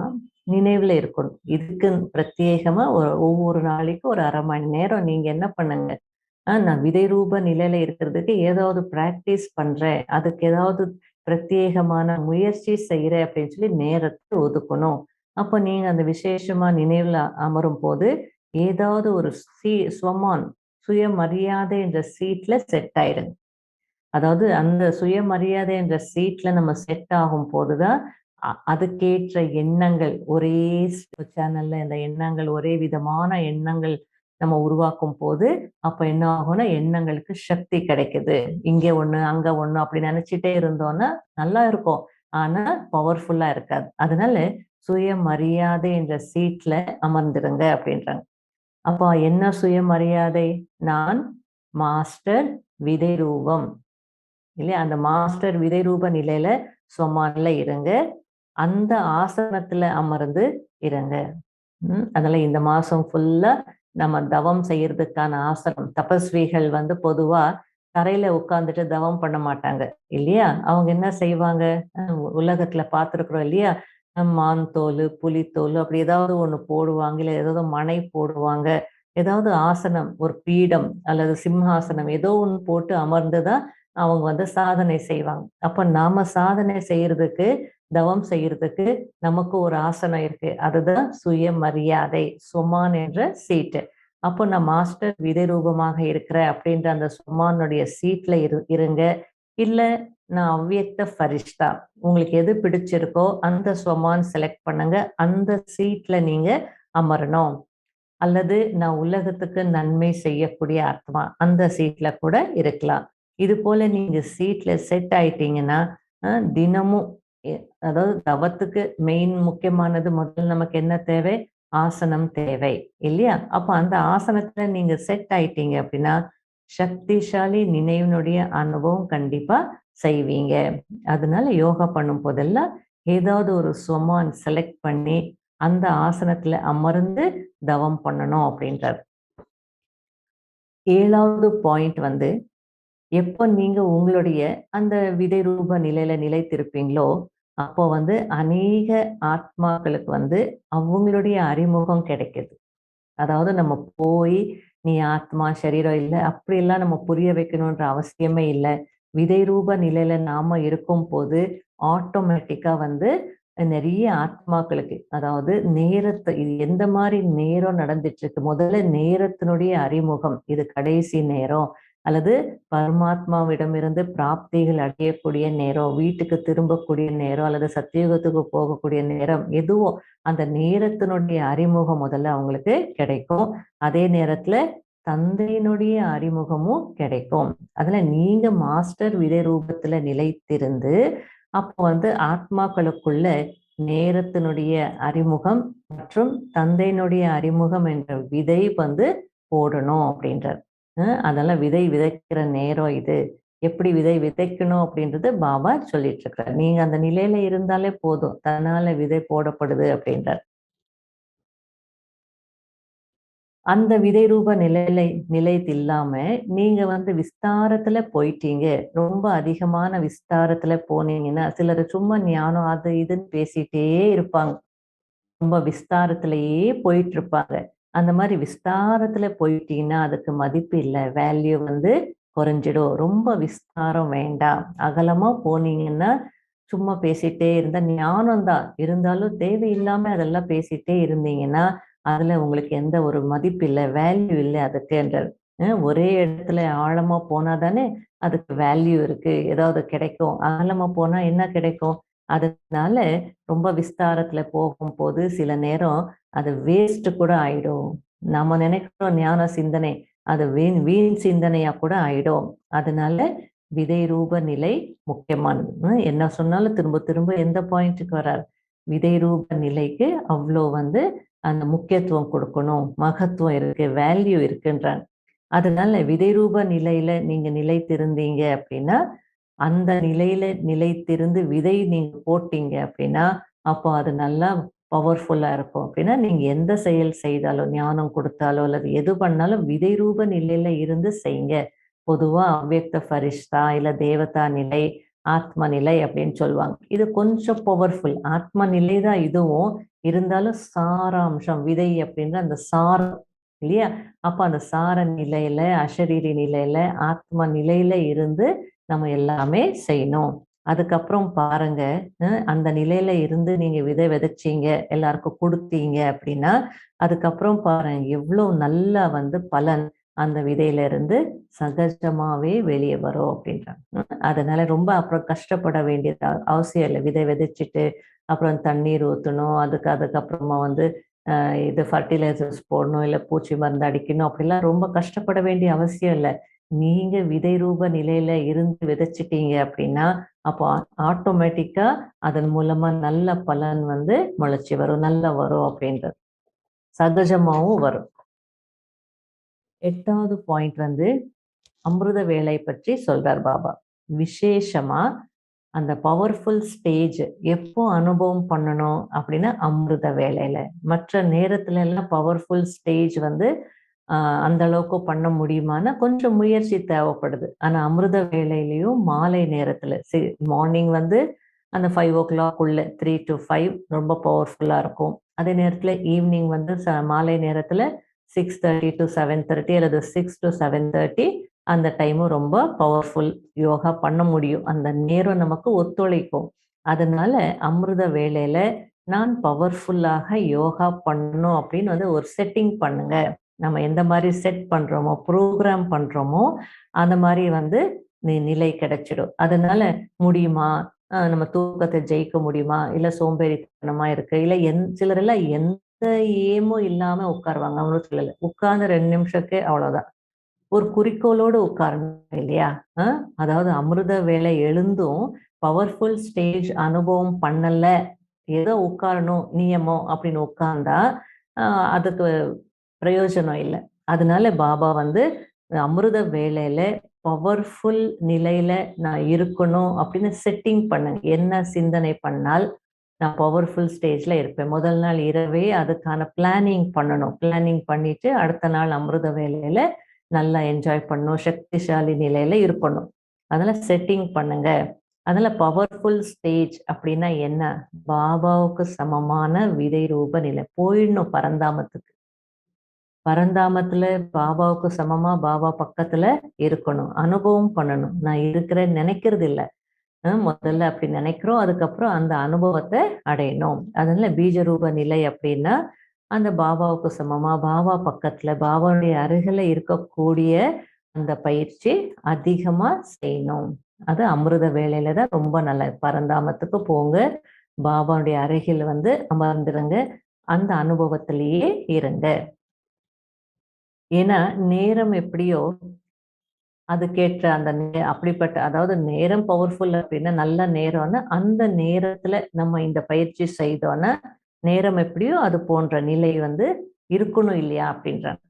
நினைவுல இருக்கணும். இதுக்கு பிரத்யேகமா ஒவ்வொரு நாளைக்கு ஒரு 1/2 மணி நேரம் நீங்க என்ன பண்ணுங்க, நான் விதை ரூப நிலையில இருக்கிறதுக்கு ஏதாவது பிராக்டிஸ் பண்றேன், அதுக்கு ஏதாவது பிரத்யேகமான முயற்சி செய்யறேன் அப்படின்னு சொல்லி நேரத்தை ஒதுக்கணும். அப்ப நீங்க அந்த விசேஷமா நினைவுல அமரும் போது ஏதாவது ஒரு சுயமரியாதை என்ற சீட்ல செட் ஆயிடுங்க. அதாவது அந்த சுயமரியாதை என்ற சீட்ல நம்ம செட் ஆகும் போதுதான் அதுக்கேற்ற எண்ணங்கள் ஒரே சேனல்ல இந்த எண்ணங்கள் ஒரே விதமான எண்ணங்கள் நம்ம உருவாக்கும் போது அப்ப என்ன ஆகும்னா எண்ணங்களுக்கு சக்தி கிடைக்குது. இங்க ஒண்ணு அங்க ஒண்ணு அப்படி நினைச்சிட்டே இருந்தோம்னா நல்லா இருக்கும். ஆனா பவர்ஃபுல்லா இருக்காது. அதனால சுயமரியாதை என்ற சீட்ல அமர்ந்திருங்க அப்படின்றாங்க. அப்ப என்ன சுயமரியாதை? நான் மாஸ்டர் விதை ரூபம் இல்லையா? அந்த மாஸ்டர் விதை ரூப நிலையில சொமான்ல இருங்க. அந்த ஆசனத்துல அமர்ந்து இருங்க. அதனால இந்த மாசம் ஃபுல்லா நம்ம தவம் செய்யறதுக்கான ஆசனம். தபஸ்விகள் வந்து பொதுவா தரையில உட்கார்ந்துட்டு தவம் பண்ண மாட்டாங்க இல்லையா? அவங்க என்ன செய்வாங்க? உலகத்துல பார்த்திருக்கிறோம் இல்லையா? மான் தோலு, புலித்தோலு அப்படி ஏதாவது ஒண்ணு போடுவாங்க. இல்ல ஏதாவது மணை போடுவாங்க. ஏதாவது ஆசனம், ஒரு பீடம் அல்லது சிம்ஹாசனம் ஏதோ ஒண்ணு போட்டு அமர்ந்துதான் அவங்க வந்து சாதனை செய்வாங்க. அப்ப நாம சாதனை செய்யறதுக்கு, தவம் செய்யறதுக்கு நமக்கு ஒரு ஆசனம் இருக்கு. அதுதான் சுயமரியாதை, சொமான் என்ற சீட்டு. அப்போ நான் மாஸ்டர் விதை ரூபமாக இருக்கிறேன் அப்படின்ற அந்த சொமானுடைய சீட்ல இருங்க. இல்ல நான் அவ்வியக்த ஃபரிஷ்தா. உங்களுக்கு எது பிடிச்சிருக்கோ அந்த சொமான் செலக்ட் பண்ணுங்க. அந்த சீட்ல நீங்க அமரணும். அல்லது நான் உலகத்துக்கு நன்மை செய்யக்கூடிய ஆத்மா அந்த சீட்ல கூட இருக்கலாம். இது போல நீங்க சீட்ல செட் ஆயிட்டீங்கன்னா தினமும் அதாவது தவத்துக்கு மெயின் முக்கியமானது முதல்ல நமக்கு என்ன தேவை? ஆசனம் தேவை இல்லையா? அப்ப அந்த ஆசனத்துல நீங்க செட் ஆயிட்டீங்க அப்படின்னா சக்திசாலி நினைவினுடைய அனுபவம் கண்டிப்பா செய்வீங்க. அதனால யோகா பண்ணும் போதெல்லாம் ஏதாவது ஒரு சொமான் செலக்ட் பண்ணி அந்த ஆசனத்துல அமர்ந்து தவம் பண்ணணும் அப்படின்றார். 7வது பாயிண்ட் வந்து எப்போ நீங்க உங்களுடைய அந்த விதை ரூப நிலையில நிலைத்திருப்பீங்களோ அப்போ வந்து அநேக ஆத்மாக்களுக்கு வந்து அவங்களுடைய அறிமுகம் கிடைக்குது. அதாவது நம்ம போய் நீ ஆத்மா சரீரம் இல்லை அப்படியெல்லாம் நம்ம புரிய வைக்கணுன்ற அவசியமே இல்லை. விதை ரூப நிலையில நாம இருக்கும் போது ஆட்டோமேட்டிக்கா வந்து நிறைய ஆத்மாக்களுக்கு அதாவது நேரத்தை இது எந்த மாதிரி நேரம் நடந்துட்டு இருக்கு முதல்ல நேரத்தினுடைய அறிமுகம் இது கடைசி நேரம் அல்லது பரமாத்மாவிடமிருந்து பிராப்திகள் அடையக்கூடிய நேரம் வீட்டுக்கு திரும்பக்கூடிய நேரம் அல்லது சத்தியுகத்துக்கு போகக்கூடிய நேரம் எதுவோ அந்த நேரத்தினுடைய அறிமுகம் முதல்ல அவங்களுக்கு கிடைக்கும். அதே நேரத்துல தந்தையினுடைய அறிமுகமும் கிடைக்கும். அதுல நீங்க மாஸ்டர் விதை ரூபத்துல நிலைத்திருந்து அப்போ வந்து ஆத்மாக்களுக்குள்ள நேரத்தினுடைய அறிமுகம் மற்றும் தந்தையினுடைய அறிமுகம் என்ற விதை வந்து போடணும் அப்படின்றார். அதெல்லாம் விதை விதைக்கிற நேரம் இது. எப்படி விதை விதைக்கணும் அப்படின்றது பாபா சொல்லிட்டு இருக்கிறார். நீங்க அந்த நிலையில இருந்தாலே போதும். தன்னால விதை போடப்படுது அப்படின்றார். அந்த விதை ரூப நிலையத்து இல்லாம நீங்க வந்து விஸ்தாரத்துல போயிட்டீங்க. ரொம்ப அதிகமான விஸ்தாரத்துல போனீங்கன்னா சிலர் சும்மா ஞானம் அது இதுன்னு பேசிட்டே இருப்பாங்க. ரொம்ப விஸ்தாரத்திலேயே போயிட்டு இருப்பாங்க. அந்த மாதிரி விஸ்தாரத்துல போயிட்டீங்கன்னா அதுக்கு மதிப்பு இல்லை. வேல்யூ வந்து குறைஞ்சிடும். ரொம்ப விஸ்தாரம் வேண்டாம். அகலமா போனீங்கன்னா சும்மா பேசிட்டே இருந்தா ஞானம் தான் இருந்தாலும் தேவையில்லாம அதெல்லாம் பேசிட்டே இருந்தீங்கன்னா அதுல உங்களுக்கு எந்த ஒரு மதிப்பு இல்லை, வேல்யூ இல்லை அதுக்குன்றார். ஒரே இடத்துல ஆழமா போனா தானே அதுக்கு வேல்யூ இருக்கு, ஏதாவது கிடைக்கும். அகலமா போனா என்ன கிடைக்கும்? அதனால ரொம்ப விஸ்தாரத்துல போகும்போது சில நேரம் அது வேஸ்ட் கூட ஆயிடும். நம்ம நினைக்கிறோம் ஞான சிந்தனை, அது வீண் வீண் சிந்தனையா கூட ஆயிடும். அதனால விதை ரூப நிலை முக்கியமானது. என்ன சொன்னாலும் திரும்ப திரும்ப எந்த பாயிண்ட்டுக்கு வர்றார்? விதை ரூப நிலைக்கு அவ்வளோ வந்து அந்த முக்கியத்துவம் கொடுக்கணும், மகத்துவம் இருக்கு, வேல்யூ இருக்குன்றாங்க. அதனால விதை ரூப நிலையில நீங்க நிலைத்திருந்தீங்க அப்படின்னா அந்த நிலையில நிலைத்திருந்து விதை நீங்க போட்டீங்க அப்படின்னா அப்போ அது நல்லா பவர்ஃபுல்லா இருக்கும். அப்படின்னா நீங்க எந்த செயல் செய்தாலும் ஞானம் கொடுத்தாலோ அல்லது எது பண்ணாலும் விதை ரூப நிலையில இருந்து செய்யுங்க. பொதுவா அவ்வியக்த ஃபரிஷ்தா இல்ல தேவதா நிலை, ஆத்ம நிலை அப்படின்னு சொல்லுவாங்க. இது கொஞ்சம் பவர்ஃபுல். ஆத்ம நிலை தான் இதுவும். இருந்தாலும் சாராம்சம் விதை அப்படின்ற அந்த சாரம் இல்லையா? அப்ப அந்த சார நிலையில அசரீரி நிலையில ஆத்ம நிலையில இருந்து நம்ம எல்லாமே செய்யணும். அதுக்கப்புறம் பாருங்க அந்த நிலையில இருந்து நீங்க விதை விதைச்சீங்க எல்லாருக்கும் கொடுத்தீங்க அப்படின்னா அதுக்கப்புறம் பாருங்க எவ்வளவு நல்லா வந்து பலன் அந்த விதையில இருந்து சகஜமாவே வெளியே வரும் அப்படின்றாங்க. அதனால ரொம்ப அப்புறம் கஷ்டப்பட வேண்டியது அவசியம் இல்லை. விதை விதைச்சிட்டு அப்புறம் தண்ணீர் ஊற்றணும், அதுக்கப்புறமா வந்து இது ஃபர்டிலைசர்ஸ் போடணும், இல்லை பூச்சி மருந்து அடிக்கணும், அப்படிலாம் ரொம்ப கஷ்டப்பட வேண்டிய அவசியம் இல்லை. நீங்க விதை ரூப நிலையில இருந்து விதைச்சிட்டீங்க அப்படின்னா அப்போ ஆட்டோமேட்டிக்கா அதன் மூலமா நல்ல பலன் வந்து முளைச்சி வரும், நல்லா வரும் அப்படின்றது சகஜமாவும் வரும். 8வது பாயிண்ட் வந்து அமிர்த வேலை பற்றி சொல்றார் பாபா. விசேஷமா அந்த பவர்ஃபுல் ஸ்டேஜ் எப்போ அனுபவம் பண்ணணும் அப்படின்னா அமிர்த வேலையில. மற்ற நேரத்துல எல்லாம் பவர்ஃபுல் ஸ்டேஜ் வந்து அந்த அளவுக்கு பண்ண முடியுமானா கொஞ்சம் முயற்சி தேவைப்படுது. ஆனா அமிர்த வேலையிலயும் மாலை நேரத்துல மார்னிங் வந்து அந்த 5:00 உள்ள 3 to 5 ரொம்ப பவர்ஃபுல்லா இருக்கும். அதே நேரத்துல ஈவினிங் வந்து மாலை நேரத்துல 6:30 to 7:30 அல்லது 6 to 7:30 அந்த டைமும் ரொம்ப பவர்ஃபுல் யோகா பண்ண முடியும். அந்த நேரம் நமக்கு ஒத்துழைக்கும். அதனால அமிர்த வேலையில நான் பவர்ஃபுல்லாக யோகா பண்ணணும் அப்படின்னு வந்து ஒரு செட்டிங் பண்ணுங்க. நம்ம எந்த மாதிரி செட் பண்றோமோ, ப்ரோக்ராம் பண்றோமோ அந்த மாதிரி வந்து நிலை கிடைச்சிடும். அதனால முடியுமா, நம்ம தூக்கத்தை ஜெயிக்க முடியுமா, இல்ல சோம்பேறித்தனமா இருக்கு, இல்ல சிலரெல்லாம் எந்த ஏமும் இல்லாம உட்காருவாங்க. அவங்களும் சொல்லல, உட்கார்ந்து 2 நிமிஷத்துக்கு அவ்வளவுதான். ஒரு குறிக்கோளோடு உட்காரணும் இல்லையா? அதாவது அமிர்த வேலை எழுந்தும் பவர்ஃபுல் ஸ்டேஜ் அனுபவம் பண்ணல, ஏதோ உட்காரணும் நியமம் அப்படின்னு உட்கார்ந்தா அதுக்கு பிரயோஜனம் இல்லை. அதனால பாபா வந்து அமிர்த வேலையில பவர்ஃபுல் நிலையில நான் இருக்கணும் அப்படின்னு செட்டிங் பண்ணுங்க. என்ன சிந்தனை பண்ணால் நான் பவர்ஃபுல் ஸ்டேஜ்ல இருப்பேன். முதல் நாள் இரவே அதுக்கான பிளானிங் பண்ணணும். பிளானிங் பண்ணிட்டு அடுத்த நாள் அமிர்த வேலையில நல்லா என்ஜாய் பண்ணணும், சக்திசாலி நிலையில இருக்கணும். அதனால செட்டிங் பண்ணுங்க. அதனால பவர்ஃபுல் ஸ்டேஜ் அப்படின்னா என்ன? பாபாவுக்கு சமமான விதை ரூப நிலை போயிடணும் பரந்தாமத்துக்கு. பரந்தாமத்துல பாபாவுக்கு சமமா பாபா பக்கத்துல இருக்கணும், அனுபவம் பண்ணணும். நான் இருக்கிறேன்னு நினைக்கிறது இல்லை. முதல்ல அப்படி நினைக்கிறோம், அதுக்கப்புறம் அந்த அனுபவத்தை அடையணும். அதனால பீஜ ரூப நிலை அப்படின்னா அந்த பாபாவுக்கு சமமா பாபா பக்கத்துல பாபாவுடைய அருகில இருக்கக்கூடிய அந்த பயிற்சி அதிகமா செய்யணும். அது அமிர்த வேலையில தான் ரொம்ப நல்ல. பரந்தாமத்துக்கு போங்க, பாபாவுடைய அருகில் வந்து அமர்ந்துருங்க, அந்த அனுபவத்திலேயே இருங்க. ஏன்னா நேரம் எப்படியோ அதுக்கேற்ற அந்த அப்படிப்பட்ட, அதாவது நேரம் பவர்ஃபுல் அப்படின்னா நல்ல நேரம்னா அந்த நேரத்துல நம்ம இந்த பயிற்சி செய்தோன்னா நேரம் எப்படியோ அது போன்ற நிலை வந்து இருக்கணும் இல்லையா அப்படின்றாங்க.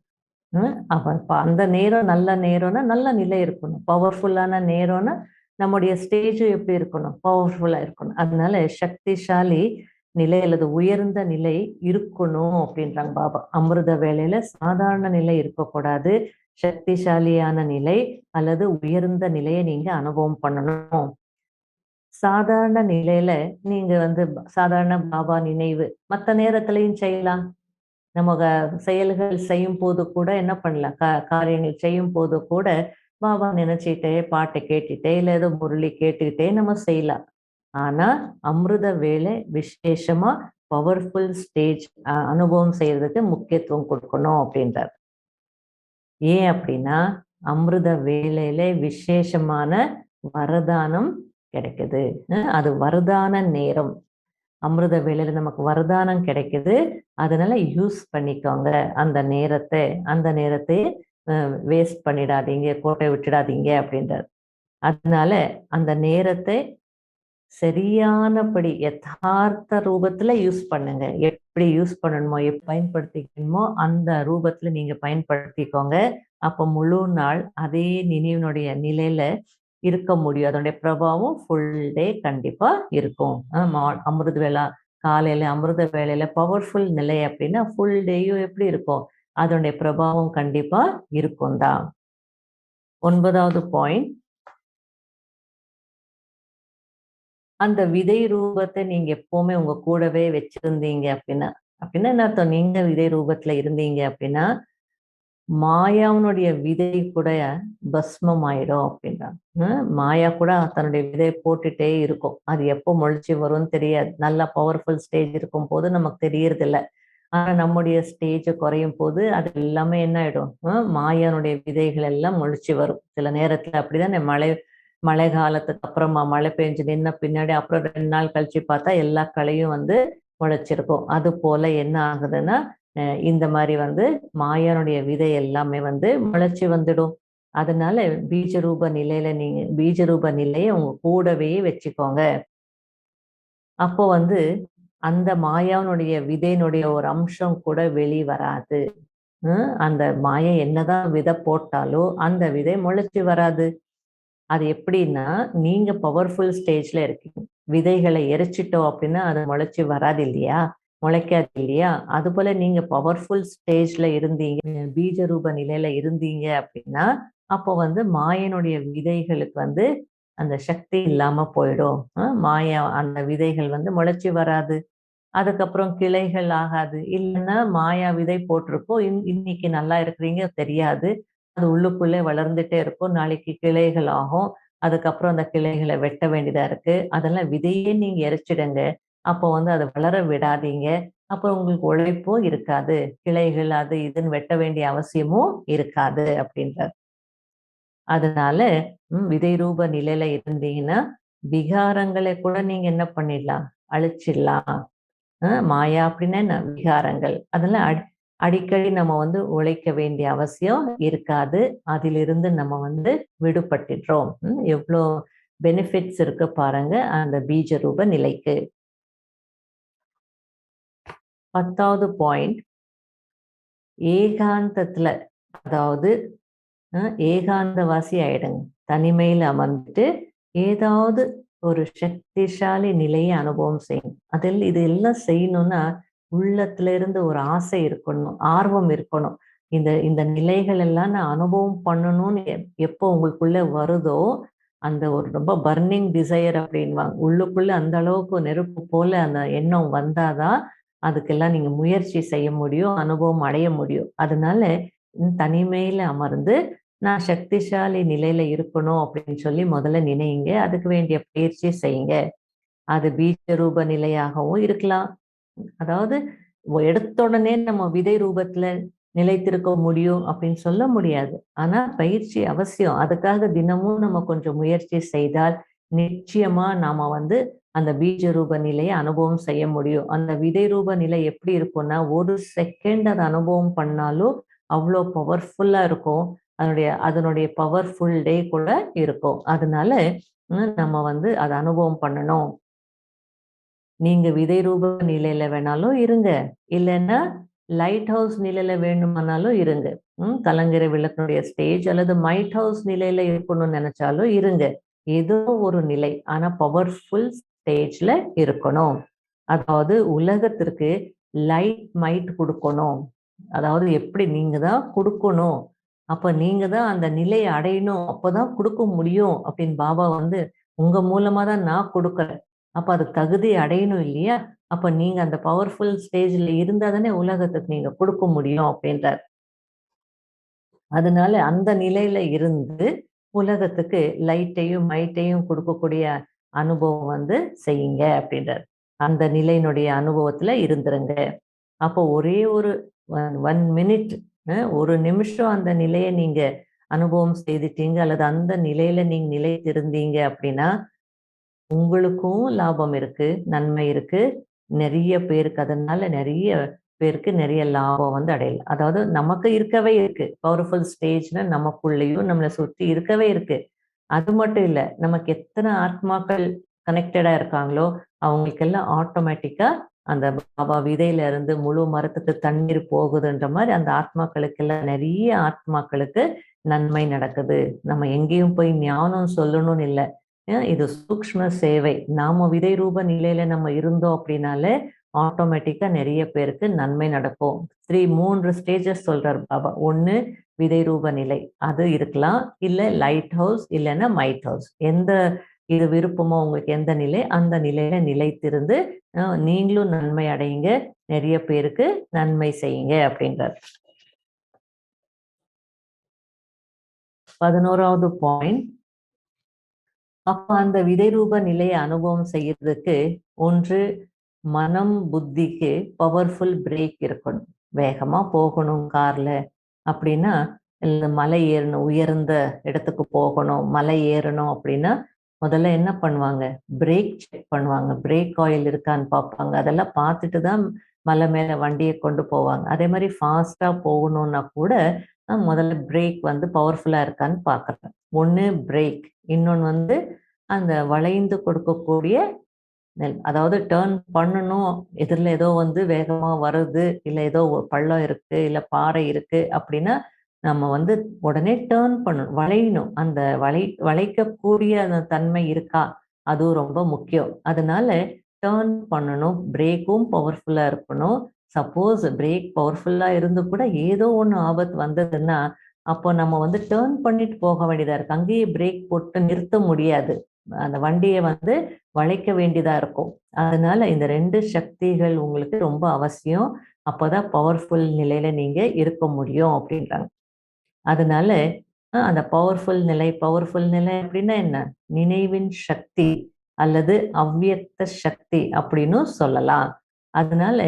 அப்ப அந்த நேரம் நல்ல நேரம்னா நல்ல நிலை இருக்கணும். பவர்ஃபுல்லான நேரம்னா நம்முடைய ஸ்டேஜும் எப்படி இருக்கணும், பவர்ஃபுல்லா இருக்கணும். அதனால சக்திசாலி நிலை அல்லது உயர்ந்த நிலை இருக்கணும் அப்படின்றாங்க பாபா. அமிர்த வேலையில சாதாரண நிலை இருக்கக்கூடாது, சக்திசாலியான நிலை அல்லது உயர்ந்த நிலையை நீங்க அனுபவம் பண்ணணும். சாதாரண நிலையில நீங்க வந்து சாதாரண பாபா நினைவு மற்ற நேரத்திலையும் செய்யலாம். நம்ம செயல்கள் செய்யும் போது கூட என்ன பண்ணலாம், காரியங்கள் செய்யும் போது கூட பாபா நினைச்சிட்டே பாட்டை கேட்டுட்டே இல்ல ஏதோ முரளி கேட்டுக்கிட்டே நம்ம செய்யலாம். ஆனா அமிர்த வேலை விசேஷமா பவர்ஃபுல் ஸ்டேஜ் அனுபவம் செய்யறதுக்கு முக்கியத்துவம் கொடுக்கணும் அப்படின்றார். ஏன் அப்படின்னா அமிர்த வேலையில விசேஷமான வரதானம் கிடைக்குது. அது வரதான நேரம். அமிர்த வேலையில நமக்கு வரதானம் கிடைக்குது. அதனால யூஸ் பண்ணிக்கோங்க அந்த நேரத்தை. அந்த நேரத்தை வேஸ்ட் பண்ணிடாதீங்க, கோட்டை விட்டுடாதீங்க அப்படின்றார். அதனால அந்த நேரத்தை சரியானபடி யதார்த்த ரூபத்துல யூஸ் பண்ணுங்க. எப்படி யூஸ் பண்ணணுமோ, எப்படி பயன்படுத்திக்கணுமோ அந்த ரூபத்துல நீங்க பயன்படுத்திக்கோங்க. அப்ப முழு நாள் அதே நினைவினுடைய நிலையில இருக்க முடியும். அதனுடைய பிரபாவம் ஃபுல் டே கண்டிப்பா இருக்கும். அமிர்த வேளா காலையில அமிர்த வேலையில பவர்ஃபுல் நிலை அப்படின்னா ஃபுல் டேயும் எப்படி இருக்கும், அதனுடைய பிரபாவம் கண்டிப்பா இருக்கும் தான். 9வது பாயிண்ட், அந்த விதை ரூபத்தை நீங்க எப்பவுமே உங்க கூடவே வச்சிருந்தீங்க அப்படின்னா அப்படின்னா என்ன அர்த்தம்? நீங்க விதை ரூபத்துல இருந்தீங்க அப்படின்னா மாயாவுடைய விதை கூட பஸ்மம் ஆயிடும் அப்படின்றாங்க. மாயா கூட தன்னுடைய விதை போட்டுட்டே இருக்கும். அது எப்போ முளைச்சி வரும்னு தெரியாது. நல்லா பவர்ஃபுல் ஸ்டேஜ் இருக்கும் போது நமக்கு தெரியறது இல்லை. ஆனா நம்முடைய ஸ்டேஜ் குறையும் போது அது எல்லாமே என்ன ஆயிடும், மாயானுடைய விதைகள் எல்லாம் முளைச்சு வரும். சில நேரத்துல அப்படிதான் மழை காலத்துக்கு அப்புறமா மழை பெஞ்சு நின்ன பின்னாடி அப்புறம் 2 நாள் கழிச்சு பார்த்தா எல்லா களையும் வந்து முளைச்சிருக்கும். அது போல என்ன ஆகுதுன்னா இந்த மாதிரி வந்து மாயானுடைய விதை எல்லாமே வந்து முளைச்சு வந்துடும். அதனால பீஜ ரூப நிலையை உங்க கூடவே வச்சுக்கோங்க. அப்போ வந்து அந்த மாயாவினுடைய விதையினுடைய ஒரு அம்சம் கூட வெளி வராது. அந்த மாயை என்னதான் விதை போட்டாலோ அந்த விதை முளைச்சு வராது. அது எப்படின்னா, நீங்க பவர்ஃபுல் ஸ்டேஜ்ல இருக்கீங்க. விதைகளை எரிச்சிட்டோம் அப்படின்னா அது முளைச்சு வராது இல்லையா? முளைக்காது இல்லையா? அதுபோல நீங்க பவர்ஃபுல் ஸ்டேஜ்ல இருந்தீங்க, பீஜ ரூப நிலையில இருந்தீங்க அப்படின்னா, அப்போ வந்து மாயனுடைய விதைகளுக்கு வந்து அந்த சக்தி இல்லாம போயிடும். மாயா அந்த விதைகள் வந்து முளைச்சு வராது. அதுக்கப்புறம் கிளைகள் ஆகாது. இல்லைன்னா மாயா விதை போட்டிருக்கோம். இன்னைக்கு நல்லா இருக்கிறீங்க தெரியாது. அது உள்ளுக்குள்ளே வளர்ந்துட்டே இருக்கும். நாளைக்கு கிளைகள் ஆகும். அதுக்கப்புறம் அந்த கிளைகளை வெட்ட வேண்டியதா இருக்கு. அதெல்லாம் விதையே நீங்க எரிச்சிடுங்க. அப்போ வந்து அதை வளர விடாதீங்க. அப்புறம் உங்களுக்கு உழைப்பும் இருக்காது. கிளைகள் அது இதுன்னு வெட்ட வேண்டிய அவசியமும் இருக்காது அப்படின்றார். அதனால விதை ரூப நிலையில இருந்தீங்கன்னா, விகாரங்களை கூட நீங்க என்ன பண்ணிடலாம்? அழிச்சிடலாம். மாயா அப்படின்னா என்ன? விகாரங்கள். அதெல்லாம் அடிக்கடி நம்ம வந்து உழைக்க வேண்டிய அவசியம் இருக்காது. அதிலிருந்து நம்ம வந்து விடுபட்டுடுறோம். எவ்வளோ பெனிஃபிட்ஸ் இருக்கு பாருங்க அந்த பீஜ ரூப நிலைக்கு. 10வது பாயிண்ட், ஏகாந்தத்துல, அதாவது ஏகாந்தவாசி ஆயிடுங்க. தனிமையில அமர்ந்துட்டு ஏதாவது ஒரு சக்திசாலி நிலையை அனுபவம் செய்யும். இது எல்லாம் செய்யணும்னா உள்ளத்துல இருந்து ஒரு ஆசை இருக்கணும், ஆர்வம் இருக்கணும். இந்த இந்த நிலைகள் எல்லாம் நான் அனுபவம் பண்ணணும்னு எப்போ உங்களுக்குள்ள வருதோ, அந்த ஒரு ரொம்ப பர்னிங் டிசையர் அப்படின்வாங்க. உள்ளுக்குள்ள அந்த அளவுக்கு நெருப்பு போல அந்த எண்ணம் வந்தாதான் அதுக்கெல்லாம் நீங்க முயற்சி செய்ய முடியும், அனுபவம் அடைய முடியும். அதனால தனிமையில அமர்ந்து நான் சக்திசாலி நிலையில இருக்கணும் அப்படின்னு சொல்லி முதல்ல நினைங்க. அதுக்கு வேண்டிய பயிற்சி செய்யுங்க. அது பீஜ ரூப நிலையாகவும் இருக்கலாம். அதாவது எடுத்த உடனே நம்ம விதை ரூபத்துல நிலைத்திருக்க முடியும் அப்படின்னு சொல்ல முடியாது. ஆனா பயிற்சி அவசியம். அதுக்காக தினமும் நம்ம கொஞ்சம் முயற்சி செய்தால் நிச்சயமா நாம வந்து அந்த பீஜ ரூப நிலையை அனுபவம் செய்ய முடியும். அந்த விதை ரூப நிலை எப்படி இருக்கும்னா, ஒரு செகண்ட் அதை அனுபவம் பண்ணாலும் அவ்வளோ பவர்ஃபுல்லா இருக்கும். அதனுடைய பவர் ஃபுல் டே கூட இருக்கும். அதனால நம்ம வந்து அதை அனுபவம் பண்ணணும். நீங்க விதை ரூப நிலையில வேணாலும் இருங்க. இல்லைன்னா லைட் ஹவுஸ் நிலையில வேணுமானாலும் இருங்க. கலங்கரை விளக்கினுடைய ஸ்டேஜ் அல்லது மைட் ஹவுஸ் நிலையில இருக்கணும்னு நினைச்சாலும் இருங்க. ஏதோ ஒரு நிலை. ஆனா பவர்ஃபுல் ஸ்டேஜ்ல இருக்கணும். அதாவது உலகத்திற்கு லைட் மைட் கொடுக்கணும். அதாவது எப்படி நீங்க தான் கொடுக்கணும். அப்ப நீங்க தான் அந்த நிலையை அடையணும். அப்பதான் கொடுக்க முடியும் அப்படின்னு பாபா வந்து உங்க மூலமா தான் நான் கொடுக்கிறேன். அப்ப அது தகுதி அடையணும் இல்லையா? அப்ப நீங்க அந்த பவர்ஃபுல் ஸ்டேஜ்ல இருந்தா தானே உலகத்துக்கு நீங்க கொடுக்க முடியும் அப்படின்றார். அதனால அந்த நிலையில இருந்து உலகத்துக்கு லைட்டையும் மைட்டையும் கொடுக்கக்கூடிய அனுபவம் வந்து செய்யுங்க அப்படின்றார். அந்த நிலையினுடைய அனுபவத்துல இருந்துருங்க. அப்போ ஒரே ஒரு 1 மினிட், ஒரு நிமிஷம் அந்த நிலையை நீங்க அனுபவம் செய்துட்டீங்க அல்லது அந்த நிலையில நீங்க நிலைத்திருந்தீங்க அப்படின்னா உங்களுக்கும் லாபம் இருக்கு, நன்மை இருக்கு. நிறைய பேருக்கு அதனால நிறைய பேருக்கு நிறைய லாபம் வந்து அடையலாம். அதாவது நமக்கு இருக்கவே இருக்கு. பவர்ஃபுல் ஸ்டேஜ்ல நமக்குள்ளேயும் நம்மள சுத்தி இருக்கவே இருக்கு. அது மட்டும் இல்ல. நமக்கு எத்தனை ஆத்மாக்கள் கனெக்டடா இருக்காங்களோ, அவங்களுக்கெல்லாம் ஆட்டோமேட்டிக்கா அந்த பாபா விதையில இருந்து முழு மரத்துக்கு தண்ணீர் போகுதுன்ற மாரி அந்த ஆத்மாக்களுக்கெல்லாம் நிறைய ஆத்மாக்களுக்கு நன்மை நடக்குது. நம்ம எங்கேயும் போய் ஞானம் சொல்லணும்னு இல்ல. இது சூக்ஷ்ம சேவை. நாம விதை ரூப நிலையில நம்ம இருந்தோம் அப்படின்னாலே, ஆட்டோமேட்டிக்கா நிறைய பேருக்கு நன்மை நடக்கும். 3 ஸ்டேஜஸ் சொல்றார் பாபா. 1 விதை ரூப நிலை. அது இருக்கலாம். இல்ல லைட் ஹவுஸ், இல்லன்னா மைட் ஹவுஸ். எந்த இது விருப்பமோ உங்களுக்கு எந்த நிலை, அந்த நிலையில நிலைத்திருந்து நீங்களும் நன்மை அடையுங்க. நிறைய பேருக்கு நன்மை செய்யுங்க அப்படின்றார். 11வது பாயிண்ட். அப்ப அந்த விதை ரூப நிலையை அனுபவம் செய்யறதுக்கு 1 மனம் புத்திக்கு பவர்ஃபுல் பிரேக் இருக்கணும். வேகமா போகணும் கார்ல அப்படின்னா, இல்ல மலை ஏறணும், உயர்ந்த இடத்துக்கு போகணும், மலை ஏறணும் அப்படின்னா, முதல்ல என்ன பண்ணுவாங்க? பிரேக் செக் பண்ணுவாங்க. பிரேக் ஆயில் இருக்கான்னு பார்ப்பாங்க. அதெல்லாம் பார்த்துட்டு தான் மலை மேல வண்டிய கொண்டு போவாங்க. அதே மாரி ஃபாஸ்ட்டா போகணும்னா கூட, முதல்ல பிரேக் வந்து பவர்ஃபுல்லா இருக்கான்னு பார்க்குறாங்க. ஒண்ணு பிரேக், இன்னொன்னு வந்து அந்த வளைந்து கொடுக்கக்கூடிய அதாவது டர்ன் பண்ணணும். எதிர்ல ஏதோ வந்து வேகமா வருது, இல்ல ஏதோ பள்ளம் இருக்கு, இல்ல பாறை இருக்கு அப்படின்னா, நம்ம வந்து உடனே டர்ன் பண்ணணும். வளையணும். அந்த வளைக்கக்கூடிய அந்த தன்மை இருக்கா? அதுவும் ரொம்ப முக்கியம். அதனால டர்ன் பண்ணணும். பிரேக்கும் பவர்ஃபுல்லா இருக்கணும். சப்போஸ் பிரேக் பவர்ஃபுல்லா இருந்து கூட ஏதோ ஒண்ணு ஆபத்து வந்ததுன்னா, அப்போ நம்ம வந்து டர்ன் பண்ணிட்டு போக வேண்டியதா இருக்கு. அங்கேயே பிரேக் போட்டு நிறுத்த முடியாது. அந்த வண்டிய வந்து வளைக்க வேண்டியதா இருக்கும். அதனால இந்த 2 சக்திகள் உங்களுக்கு ரொம்ப அவசியம். அப்பதான் பவர்ஃபுல் நிலையில நீங்க இருக்க முடியும் அப்படின்றாங்க. அதனால அந்த பவர்ஃபுல் நிலை அப்படின்னா என்ன? நினைவின் சக்தி அல்லது அவ்வியக்த சக்தி அப்படின்னும் சொல்லலாம். அதனால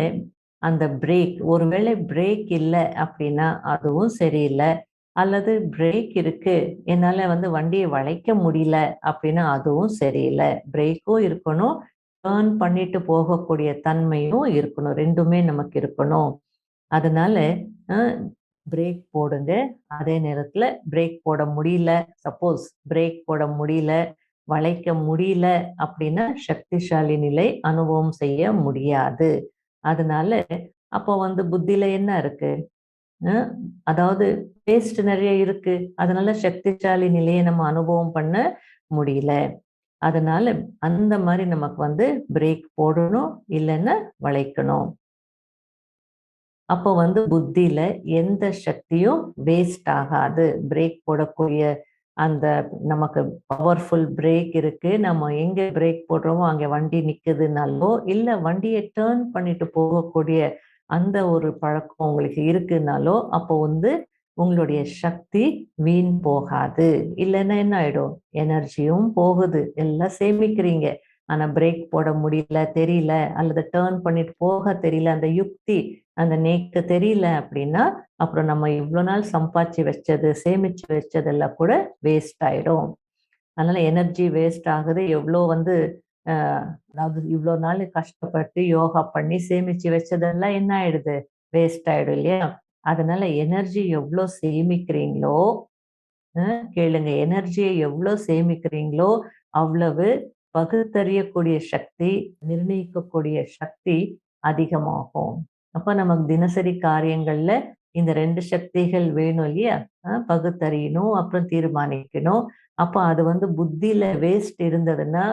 அந்த பிரேக் ஒருவேளை பிரேக் இல்ல அப்படின்னா அதுவும் சரியில்ல. அல்லது பிரேக் இருக்கு, என்னால வந்து வண்டிய வளைக்க முடியல அப்படின்னா அதுவும் சரியில்ல. பிரேக்கும் இருக்கணும், டர்ன் பண்ணிட்டு போகக்கூடிய தன்மையும் இருக்கணும். 2மே நமக்கு இருக்கணும். அதனால அ பிரேக் போடுங்க. அதே நேரத்துல பிரேக் போட முடியல, சப்போஸ் பிரேக் போட முடியல, வளைக்க முடியல அப்படின்னா சக்திசாலி நிலை அனுபவம் செய்ய முடியாது. அதனால அப்போ வந்து புத்தியில என்ன இருக்கு? அ அதாவது வேஸ்ட் நெறைய இருக்கு. அதனால சக்திசாலி நிலைய நம்ம அனுபவம் பண்ண முடியல. அதனால அந்த மாரி நமக்கு வந்து பிரேக் போடணும், இல்லன்னா வளைக்கணும். அப்போ வந்து புத்தியில எந்த சக்தியும் வேஸ்ட் ஆகாது. பிரேக் போடக்கூடிய அந்த நமக்கு பவர்ஃபுல் பிரேக் இருக்கு. நம்ம எங்க பிரேக் போடுறோமோ அங்க வண்டி நிக்குதுனாலோ, இல்ல வண்டிய டர்ன் பண்ணிட்டு போகக்கூடிய அந்த ஒரு பழக்கம் உங்களுக்கு இருக்குனாலோ, அப்போ வந்து உங்களுடைய சக்தி வீண் போகாது. இல்லன்னா என்ன ஆயிடும்? எனர்ஜியும் போகுது. எல்லாம் சேமிக்கிறீங்க. ஆனா பிரேக் போட முடியல, தெரியல அல்லது டர்ன் பண்ணிட்டு போக தெரியல. அந்த யுக்தி அந்த நேக்கு தெரியல அப்படின்னா, அப்புறம் நம்ம இவ்ளோ நாள் சம்பாதிச்சு வச்சது, சேமிச்சு வச்சதெல்லாம் கூட வேஸ்ட் ஆயிடும். அதனால எனர்ஜி வேஸ்ட் ஆகுது. எவ்ளோ வந்து அ அதாவது இவ்ளோ நாள் கஷ்டப்பட்டு யோகா பண்ணி சேமிச்சு வச்சதெல்லாம் என்ன ஆயிடுது? வேஸ்ட் ஆயிடும் இல்லையா? அதனால எனர்ஜி எவ்ளோ சேமிக்கிறீங்களோ, கேளுங்க. எனர்ஜிய எவ்ளோ சேமிக்கிறீங்களோ, அவ்வளவு பகுத்தறியக்கூடிய சக்தி, நிர்ணயிக்கக்கூடிய சக்தி அதிகமாகும். அப்ப நமக்கு தினசரி காரியங்கள்ல இந்த 2 சக்திகள் வேணும் இல்லையா? பகுத்தறியணும், அப்புறம் தீர்மானிக்கணும். அப்ப அது வந்து புத்தியில வேஸ்ட் இருந்ததுன்னா,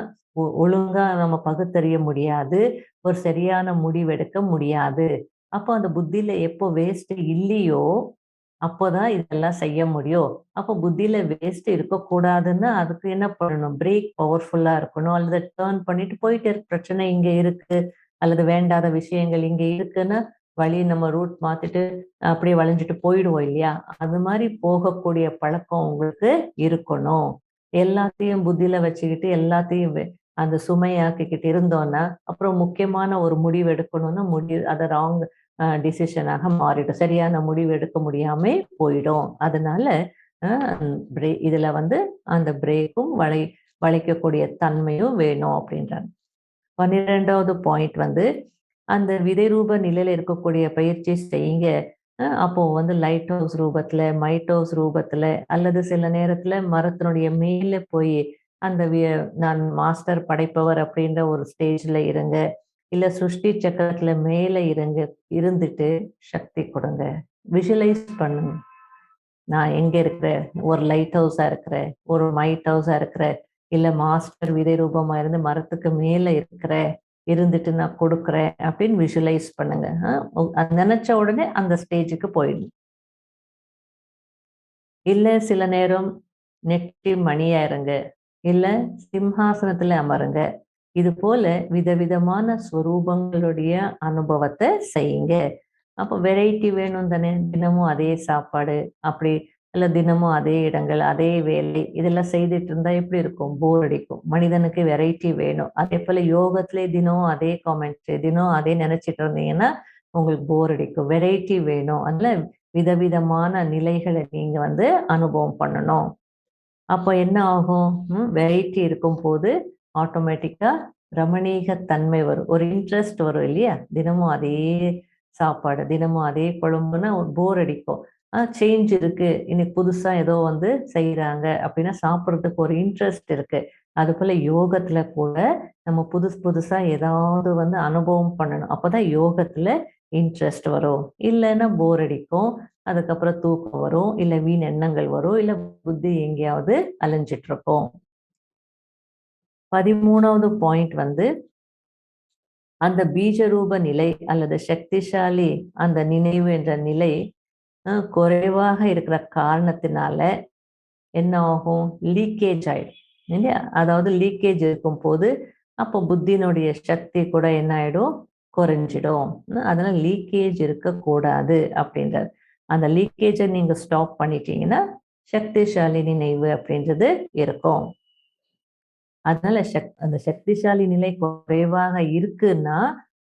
ஒழுங்கா நம்ம பகுத்தறிய முடியாது. ஒரு சரியான முடிவெடுக்க முடியாது. அப்போ அந்த புத்தியில எப்போ வேஸ்ட் இல்லையோ, அப்போதான் இதெல்லாம் செய்ய முடியும். அப்போ புத்தியில வேஸ்ட் இருக்கக்கூடாதுன்னா, அதுக்கு என்ன பண்ணணும்? பிரேக் பவர்ஃபுல்லா இருக்கணும். அல்லது டர்ன் பண்ணிட்டு போயிட்டே இருக்கு. பிரச்சனை இங்க இருக்கு. அல்லது வேண்டாத விஷயங்கள் இங்க இருக்குன்னா, வழி நம்ம ரூட் மாத்திட்டு அப்படியே வளைஞ்சுட்டு போயிடுவோம் இல்லையா? அது மாரி போகக்கூடிய பழக்கம் உங்களுக்கு இருக்கணும். எல்லாத்தையும் புத்தியில வச்சுக்கிட்டு, எல்லாத்தையும் அந்த சுமையாக்கிக்கிட்டு இருந்தோம்னா, அப்புறம் முக்கியமான ஒரு முடிவு எடுக்கணும்னா, அத ராங் டிசிஷனாக மாறிடும். சரியான முடிவு எடுக்க முடியாம போயிடும். அதனால அ இதுல வந்து அந்த பிரேக்கும் வளைக்கக்கூடிய தன்மையும் வேணும் அப்படின்றாங்க. 12வது பாயிண்ட் வந்து, அந்த விதை ரூப நிலையில இருக்கக்கூடிய பயிற்சி செய்யுங்க. அப்போ வந்து லைட் ஹவுஸ் ரூபத்துல, மைட் ஹவுஸ் ரூபத்துல அல்லது சில நேரத்துல மரத்தினுடைய மேல போய் அந்த நான் மாஸ்டர் படைப்பவர் அப்படின்ற ஒரு ஸ்டேஜ்ல இருங்க. இல்ல சிருஷ்டி சக்கரத்துல மேல இருங்க. இருந்துட்டு சக்தி கொடுங்க. விஷுவலைஸ் பண்ணுங்க. நான் எங்க இருக்கிறேன்? ஒரு லைட் ஹவுஸா இருக்கிறேன். ஒரு மைட் ஹவுஸா இருக்கிறேன். இல்ல மாஸ்டர் விதை ரூபமா இருந்து மரத்துக்கு மேல இருக்கிறேன். இருந்துட்டு நான் கொடுக்கிறேன் அப்படின்னு விஷுவலைஸ் பண்ணுங்க. நினைச்ச உடனே அந்த ஸ்டேஜுக்கு போயிடணும். இல்ல சில நேரம் நெற்றி மணியா இருங்க. இல்ல சிம்ஹாசனத்துல அமருங்க. இது போல விதவிதமான ஸ்வரூபங்களுடைய அனுபவத்த செய்யுங்க. அப்ப வெரைட்டி வேணும் தானே! தினமும் அதே சாப்பாடு அப்படி இல்ல தினமும் அதே இடங்கள், அதே வேலை இதெல்லாம் செய்துட்டு இருந்தா எப்படி இருக்கும்? போர் அடிக்கும். மனிதனுக்கு வெரைட்டி வேணும். அதே போல யோகத்திலே தினம் அதே காமெண்ட்ரி, தினம் அதே நினைச்சிட்டு இருந்தீங்கன்னா உங்களுக்கு போர் அடிக்கும். வெரைட்டி வேணும். அதனால விதவிதமான நிலைகளை நீங்க வந்து அனுபவம் பண்ணணும். அப்போ என்ன ஆகும்? வெரைட்டி இருக்கும்போது ஆட்டோமேட்டிக்கா ரமணீக தன்மை வரும். ஒரு இன்ட்ரெஸ்ட் வரும் இல்லையா? தினமும் அதே சாப்பாடு, தினமும் அதே குழம்புன்னா ஒரு போர் அடிக்கும். சேஞ்ச் இருக்கு. இன்னைக்கு புதுசா ஏதோ வந்து செய்றாங்க அப்படின்னா சாப்பிடுறதுக்கு ஒரு இன்ட்ரெஸ்ட் இருக்கு. அதுபோல யோகத்துல கூட நம்ம புதுசு புதுசா ஏதாவது வந்து அனுபவம் பண்ணணும். அப்பதான் யோகத்துல இன்ட்ரெஸ்ட் வரும். இல்லைன்னா போர் அடிக்கும். அதுக்கப்புறம் தூக்கம் வரும். இல்ல வீண் எண்ணங்கள் வரும். இல்ல புத்தி எங்கேயாவது அலைஞ்சிட்டு இருக்கும். 13வது பாயிண்ட் வந்து அந்த பீஜரூப நிலை அல்லது சக்திசாலி அந்த நினைவு என்ற நிலை குறைவாக இருக்கிற காரணத்தினால என்ன ஆகும்? லீக்கேஜ் ஆயிடும் இல்லையா? அதாவது லீக்கேஜ் இருக்கும் போது அப்போ புத்தியினுடைய சக்தி கூட என்ன ஆயிடும்? குறைஞ்சிடும். அதனால லீக்கேஜ் இருக்கக்கூடாது அப்படின்றது. அந்த லீக்கேஜை நீங்க ஸ்டாப் பண்ணிட்டீங்கன்னா சக்திசாலி நினைவு அப்படின்றது இருக்கும். அதனால அந்த சக்திசாலி நிலை குறைவாக இருக்குன்னா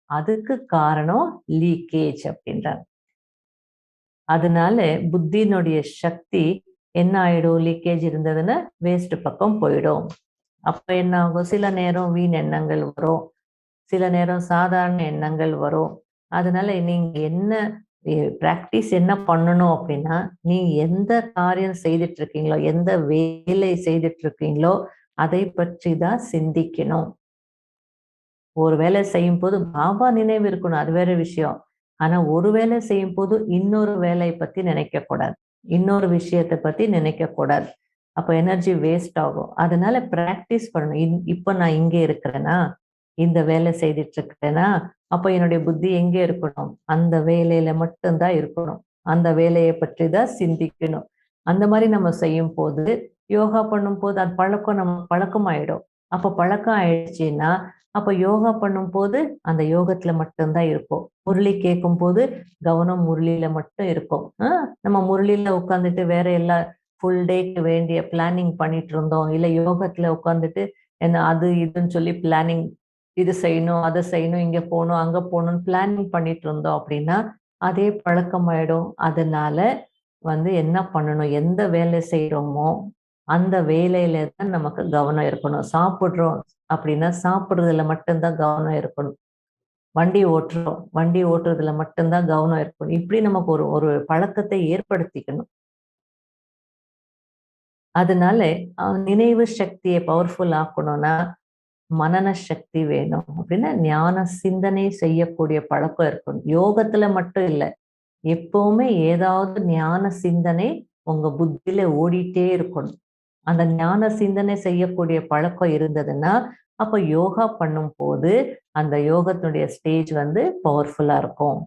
அதுக்கு காரணம் லீக்கேஜ் அப்படின்றாங்க. அதனால புத்தியினுடைய சக்தி என்ன ஆயிடும்? லீக்கேஜ் இருந்ததுன்னா வேஸ்ட் பக்கம் போயிடும். அப்ப என்ன ஆகும்? சில நேரம் வீண் எண்ணங்கள் வரும். சில நேரம் சாதாரண எண்ணங்கள் வரும். அதனால நீங்க என்ன பிராக்டிஸ் என்ன பண்ணணும் அப்படின்னா, நீங்க எந்த காரியம் செய்துட்டு இருக்கீங்களோ, எந்த வேலை செய்துட்டு இருக்கீங்களோ, அதை பற்றி தான் சிந்திக்கணும். ஒரு வேலை செய்யும்போது பாபா நினைவு இருக்கணும். அது வேற விஷயம். ஆனா ஒரு வேலை செய்யும்போது இன்னொரு வேலைய பத்தி நினைக்கக்கூடாது. இன்னொரு விஷயத்த பத்தி நினைக்கக்கூடாது. அப்ப எனர்ஜி வேஸ்ட் ஆகும். அதனால பிராக்டிஸ் பண்ணணும். இப்ப நான் இங்க இருக்கிறேனா? இந்த வேலை செய்துட்டு இருக்கிறேனா? அப்ப என்னுடைய புத்தி எங்க இருக்கணும்? அந்த வேலையில மட்டும் தான் இருக்கணும். அந்த வேலைய பற்றி தான் சிந்திக்கணும். அந்த மாரி நம்ம செய்யும்போது, யோகா பண்ணும்போது அது பழக்கம் நமக்கு பழக்கமாயிடும். அப்ப பழக்கம் ஆயிடுச்சுன்னா அப்ப யோகா பண்ணும்போது அந்த யோகத்துல மட்டும்தான் இருப்போம். முரளி கேட்கும்போது கவனம் முரளியில மட்டும் இருக்கும். நம்ம முரளியில உட்கார்ந்துட்டு வேற எல்லா ஃபுல் டேக்கு வேண்டிய பிளானிங் பண்ணிட்டு இருந்தோம். இல்ல யோகத்துல உட்கார்ந்துட்டு என்ன அது இதுன்னு சொல்லி பிளானிங் இது செய்யணும், அதை செய்யணும், இங்க போகணும், அங்க போகணும்னு பிளானிங் பண்ணிட்டு இருந்தோம் அப்படின்னா அதே பழக்கமாயிடும். அதனால வந்து என்ன பண்ணணும்? எந்த வேலை செய்றோமோ அந்த வேலையில தான் நமக்கு கவனம் இருக்கணும். சாப்பிடுறோம் அப்படின்னா சாப்பிடுறதுல மட்டும்தான் கவனம் இருக்கணும். வண்டி ஓட்டுறோம், வண்டி ஓட்டுறதுல மட்டும்தான் கவனம் இருக்கணும். இப்படி நமக்கு ஒரு ஒரு பழக்கத்தை ஏற்படுத்திக்கணும். அதனால நினைவு சக்தியை பவர்ஃபுல் ஆக்கணும்னா மனன சக்தி வேணும். அப்படின்னா ஞான சிந்தனை செய்யக்கூடிய பழக்கம் இருக்கணும். யோகத்துல மட்டும் இல்ல. எப்பவுமே ஏதாவது ஞான சிந்தனை உங்க புத்தியில ஓடிட்டே இருக்கணும். அந்த ஞான சிந்தனை செய்யக்கூடிய பழக்கம் இருந்ததுன்னா, அப்ப யோகா பண்ணும்போது, அந்த யோகத்தினுடைய ஸ்டேஜ் வந்து பவர்ஃபுல்லா இருக்கும்.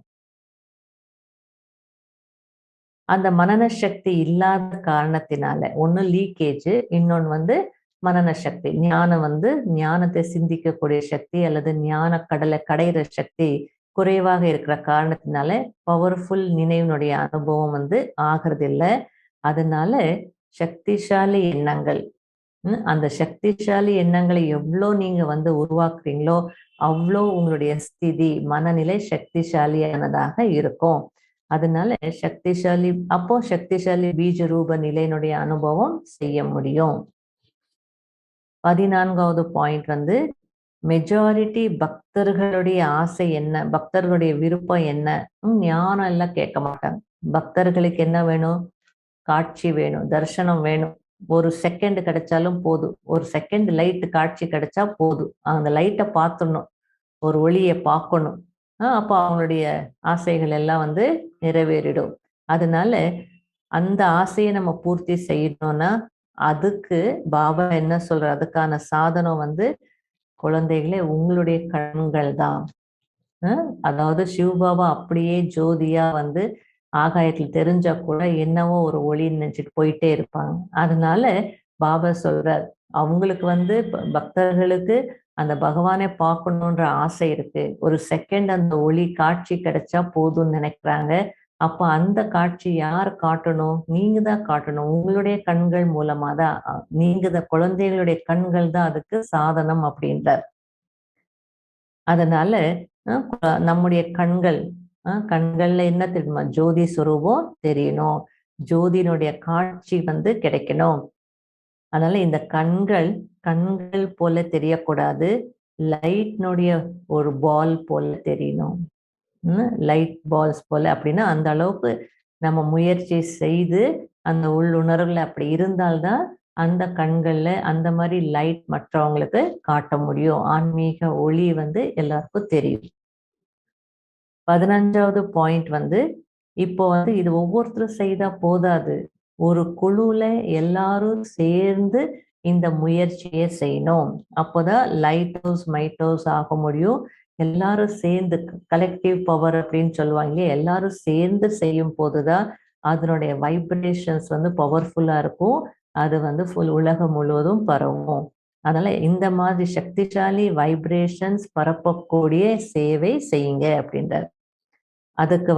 அந்த மனன சக்தி இல்லாத காரணத்தினால, ஒண்ணு லீக்கேஜ், இன்னொன்னு வந்து மனன சக்தி. ஞானம் வந்து ஞானத்தை சிந்திக்கக்கூடிய சக்தி அல்லது ஞான கடலை கடையிற சக்தி குறைவாக இருக்கிற காரணத்தினால, பவர்ஃபுல் நினைவினுடைய அனுபவம் வந்து ஆகறதில்ல. அதனால சக்திசாலி எண்ணங்கள் அந்த சக்திசாலி எண்ணங்களை எவ்வளோ நீங்க வந்து உருவாக்குறீங்களோ, அவ்வளோ உங்களுடைய ஸ்திதி, மனநிலை சக்திசாலியானதாக இருக்கும். அதனால அப்போ சக்திசாலி பீஜ ரூப நிலையினுடைய அனுபவம் செய்ய முடியும். 14வது பாயிண்ட் வந்து மெஜாரிட்டி பக்தர்களுடைய ஆசை என்ன? பக்தர்களுடைய விருப்பம் என்ன? ஞானம் எல்லாம் கேட்க மாட்டாங்க. பக்தர்களுக்கு என்ன வேணும்? காட்சி வேணும், தரிசனம் வேணும். ஒரு செகண்ட் கிடைச்சாலும் போதும். ஒரு செகண்ட் லைட் காட்சி கிடைச்சா போதும். அந்த லைட்ட பார்த்துடணும். ஒரு ஒளிய பார்க்கணும். அப்ப அவங்களுடைய ஆசைகள் எல்லாம் வந்து நிறைவேறிடும். அதனால அந்த ஆசையை நம்ம பூர்த்தி செய்யணும்னா, அதுக்கு பாபா என்ன சொல்றார்? அதுக்கான சாதனம் வந்து குழந்தைகளே உங்களுடைய கண்கள் தான். அதாவது சிவபாபா அப்படியே ஜோதியா வந்து ஆகாயத்துல தெரிஞ்சா கூட என்னவோ ஒரு ஒளின்னு நினைச்சிட்டு போயிட்டே இருப்பாங்க. அதனால பாபா சொல்றார், அவங்களுக்கு வந்து பக்தர்களுக்கு அந்த பகவானை பார்க்கணுன்ற ஆசை இருக்கு. ஒரு செகண்ட் அந்த ஒளி காட்சி கிடைச்சா போதும்னு நினைக்கிறாங்க. அப்ப அந்த காட்சி யார் காட்டணும்? நீங்க தான் காட்டணும். உங்களுடைய கண்கள் மூலமா தான். குழந்தைகளுடைய கண்கள் தான் அதுக்கு சாதனம் அப்படின்றார். அதனால நம்முடைய கண்கள்ல என்ன தெரியுமா? ஜோதி சுரூபம் தெரியணும். ஜோதியினுடைய காட்சி கிடைக்கணும். அதனால இந்த கண்கள் போல தெரியக்கூடாது. லைட்னுடைய ஒரு பால் போல தெரியணும். லைட் பால்ஸ் போல அப்படின்னா அந்த அளவுக்கு நம்ம முயற்சி செய்து அந்த உள்ளுணர்வுல அப்படி இருந்தால்தான் அந்த கண்கள்ல அந்த மாதிரி லைட் மற்றவங்களுக்கு காட்ட முடியும். ஆன்மீக ஒளி எல்லாருக்கும் தெரியும். 15வது பாயிண்ட் இப்போ இது ஒவ்வொருத்தரும் செய்தா போதாது. ஒரு குழுல எல்லாரும் சேர்ந்து இந்த முயற்சியை செய்யணும். அப்போதான் லைட் ஹவுஸ் மைட் ஹவுஸ் ஆக முடியும். எல்லாரும் சேர்ந்து கலெக்டிவ் பவர் அப்படின்னு சொல்லுவாங்க. எல்லாரும் சேர்ந்து செய்யும் போதுதான் அதனுடைய வைப்ரேஷன்ஸ் பவர்ஃபுல்லா இருக்கும். அது ஃபுல் உலகம் முழுவதும் பரவும். அதனால இந்த மாதிரி சக்திசாலி வைப்ரேஷன்ஸ் பரப்பக்கூடிய சேவை செய்யுங்க அப்படின்றார். அதுக்கு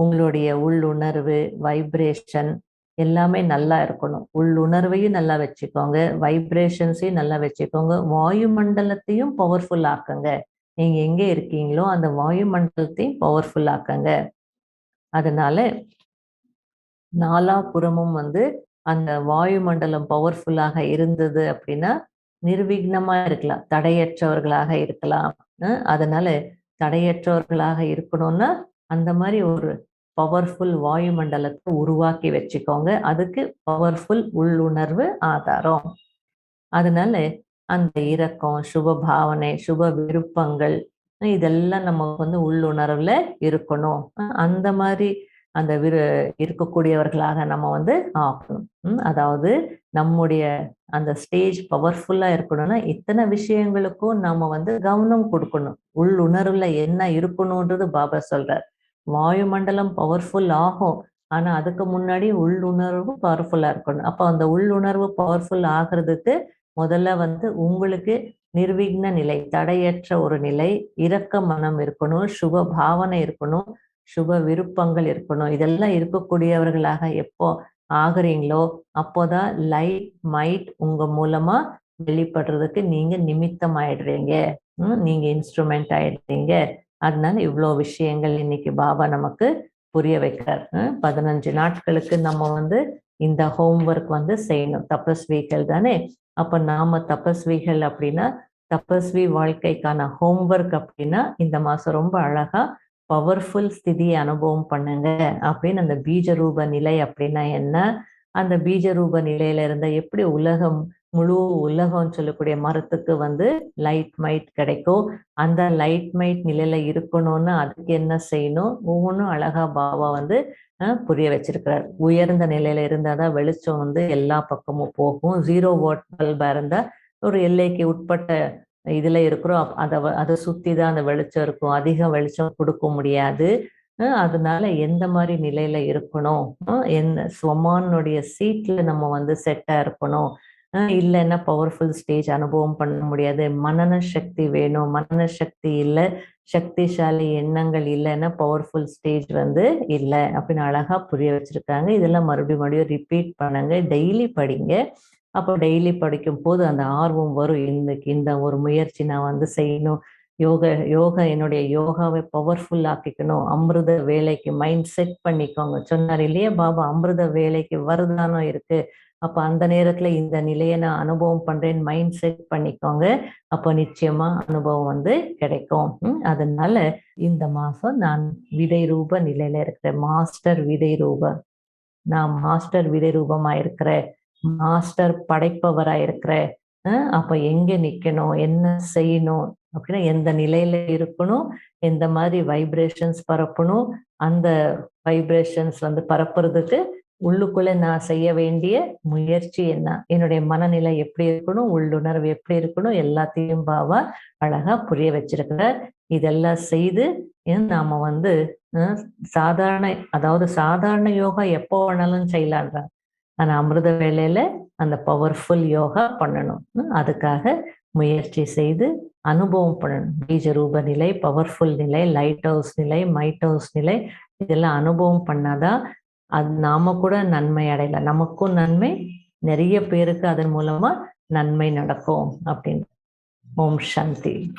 உங்களுடைய உள்ளுணர்வு, வைப்ரேஷன் எல்லாமே நல்லா இருக்கணும். உள்ளுணர்வையும் நல்லா வச்சுக்கோங்க, வைப்ரேஷன்ஸையும் நல்லா வச்சுக்கோங்க, வாயு மண்டலத்தையும் பவர்ஃபுல் ஆக்குங்க. நீங்க எங்க இருக்கீங்களோ அந்த வாயு மண்டலத்தையும் பவர்ஃபுல் ஆக்குங்க. அதனால நாலாபுறமும் அந்த வாயு மண்டலம் பவர்ஃபுல்லாக இருந்தது அப்படின்னா நிர்விக்னமா இருக்கலாம், தடையற்றவர்களாக இருக்கலாம். அதனால தடையற்றவர்களாக இருக்கணும்னா அந்த மாதிரி ஒரு பவர்ஃபுல் வாயு மண்டலத்தை உருவாக்கி வச்சுக்கோங்க. அதுக்கு பவர்ஃபுல் உள்ளுணர்வு ஆதாரம். அதனால அந்த இரக்கம், சுப பாவனை, சுப விருப்பங்கள் இதெல்லாம் நமக்கு உள்ளுணர்வுல இருக்கணும். அந்த மாதிரி அந்த இருக்கக்கூடியவர்களாக நம்ம ஆக்கணும். அதாவது நம்முடைய அந்த ஸ்டேஜ் பவர்ஃபுல்லா இருக்கணும்னா இத்தனை விஷயங்களுக்கும் நாம கவனம் கொடுக்கணும். உள்ளுணர்வுல என்ன இருக்கணும்ன்றது பாபா சொல்றார். வாயுமண்டலம் பவர்ஃபுல் ஆகும், ஆனா அதுக்கு முன்னாடி உள்ளுணர்வு பவர்ஃபுல்லா இருக்கணும். அப்ப அந்த உள்ளுணர்வு பவர்ஃபுல் ஆகிறதுக்கு முதல்ல உங்களுக்கு நிர்விக்ன நிலை, தடையற்ற ஒரு நிலை, இரக்க மனம் இருக்கணும், சுப பாவனை இருக்கணும், சுப விருப்பங்கள் இருக்கணும். இதெல்லாம் இருக்கக்கூடியவர்களாக எப்போ ஆகுறீங்களோ அப்போதான் லைட் மைட் உங்க மூலமா வெளிப்படுறதுக்கு நீங்க நிமித்தம் ஆயிடுறீங்க. நீங்க இன்ஸ்ட்ருமெண்ட் ஆயிடுறீங்க. அதனால இவ்வளோ விஷயங்கள் இன்னைக்கு பாபா நமக்கு புரிய வைக்கிறார். 15 நாட்களுக்கு நம்ம இந்த ஹோம்ஒர்க் செய்யணும். தபஸ்விகள் தானே. அப்ப நாம தபஸ்விகள் அப்படின்னா தபஸ்வி வாழ்க்கைக்கான ஹோம்ஒர்க் அப்படின்னா இந்த மாசம் ரொம்ப அழகா பவர்ஃபுல் ஸ்திதியை அனுபவம் பண்ணுங்க அப்படின்னு. அந்த பீஜ ரூப நிலை அப்படின்னா என்ன, அந்த பீஜ ரூப நிலையில இருந்த எப்படி முழு உலகம் சொல்லக்கூடிய மரத்துக்கு லைட் மைட் கிடைக்கும். அந்த லைட் மைட் நிலையில இருக்கணும்னு அதுக்கு என்ன செய்யணும், ஒவ்வொன்றும் அழகா பாபா புரிய வச்சிருக்கிறார். உயர்ந்த நிலையில இருந்தாதான் வெளிச்சம் எல்லா பக்கமும் போகும். 0 வாட் பல்பா இருந்தா ஒரு எல்லைக்கு உட்பட்ட இதுல இருக்கிறோம், அதை சுத்தி தான் அந்த வெளிச்சம் இருக்கும். அதிக வெளிச்சம் கொடுக்க முடியாது. அதனால எந்த மாதிரி நிலையில இருக்கணும், என்ன ஸ்வமானுடைய சீட்ல நம்ம செட்டா இருக்கணும். இல்லைன்னா பவர்ஃபுல் ஸ்டேஜ் அனுபவம் பண்ண முடியாது. மனன சக்தி வேணும். மனன சக்தி இல்லை, சக்திசாலி எண்ணங்கள் இல்லைன்னா பவர்ஃபுல் ஸ்டேஜ் இல்லை அப்படின்னு அழகா புரிய வச்சிருக்காங்க. இதெல்லாம் மறுபடியும் ரிப்பீட் பண்ணுங்க, டெய்லி படிங்க. அப்போ டெய்லி படிக்கும் போது அந்த ஆர்வம் வரும். இன்னைக்கு இந்த ஒரு முயற்சி நான் செய்யணும். யோகா என்னுடைய யோகாவை பவர்ஃபுல் ஆக்கிக்கணும். அமிர்த வேலைக்கு மைண்ட் செட் பண்ணிக்கோங்க சொன்னார் இல்லையா பாபா. அமிர்த வேலைக்கு வரதானம் இருக்கு. அப்ப அந்த நேரத்துல இந்த நிலையை நான் அனுபவம் பண்றேன்னு மைண்ட் செட் பண்ணிக்கோங்க. அப்போ நிச்சயமா அனுபவம் கிடைக்கும். அதனால இந்த மாசம் நான் விதை ரூப நிலையில இருக்கிறேன். மாஸ்டர் விதை ரூப, நான் மாஸ்டர் விதை ரூபமா இருக்கிறேன், மாஸ்டர் படைப்பவரா இருக்கிறேன். அப்ப எங்க நிக்கணும், என்ன செய்யணும் அப்படின்னா எந்த நிலையில இருக்கணும், எந்த மாதிரி வைப்ரேஷன்ஸ் பரப்பணும், அந்த வைப்ரேஷன்ஸ் பரப்புறதுக்கு உள்ளுக்குள்ள நான் செய்ய வேண்டிய முயற்சி என்ன, என்னுடைய மனநிலை எப்படி இருக்கணும், உள்ளுணர்வு எப்படி இருக்கணும், எல்லாத்தையும் பாபா அழகா புரிய வச்சிருக்கிறார். இதெல்லாம் செய்து நாம சாதாரண, அதாவது சாதாரண யோகா எப்போ வேணாலும் செய்யலான்றாங்க. ஆனா அமிர்த வேளையில அந்த பவர்ஃபுல் யோகா பண்ணணும். அதுக்காக முயற்சி செய்து அனுபவம் பண்ணணும். பீஜ ரூப நிலை, பவர்ஃபுல் நிலை, லைட் ஹவுஸ் நிலை, மைட் ஹவுஸ் நிலை இதெல்லாம் அனுபவம் பண்ணாதான் அது நாம கூட நன்மை அடையலாம். நமக்கும் நன்மை, நிறைய பேருக்கு அதன் மூலமா நன்மை நடக்கும் அப்படின்னு. ஓம் சாந்தி.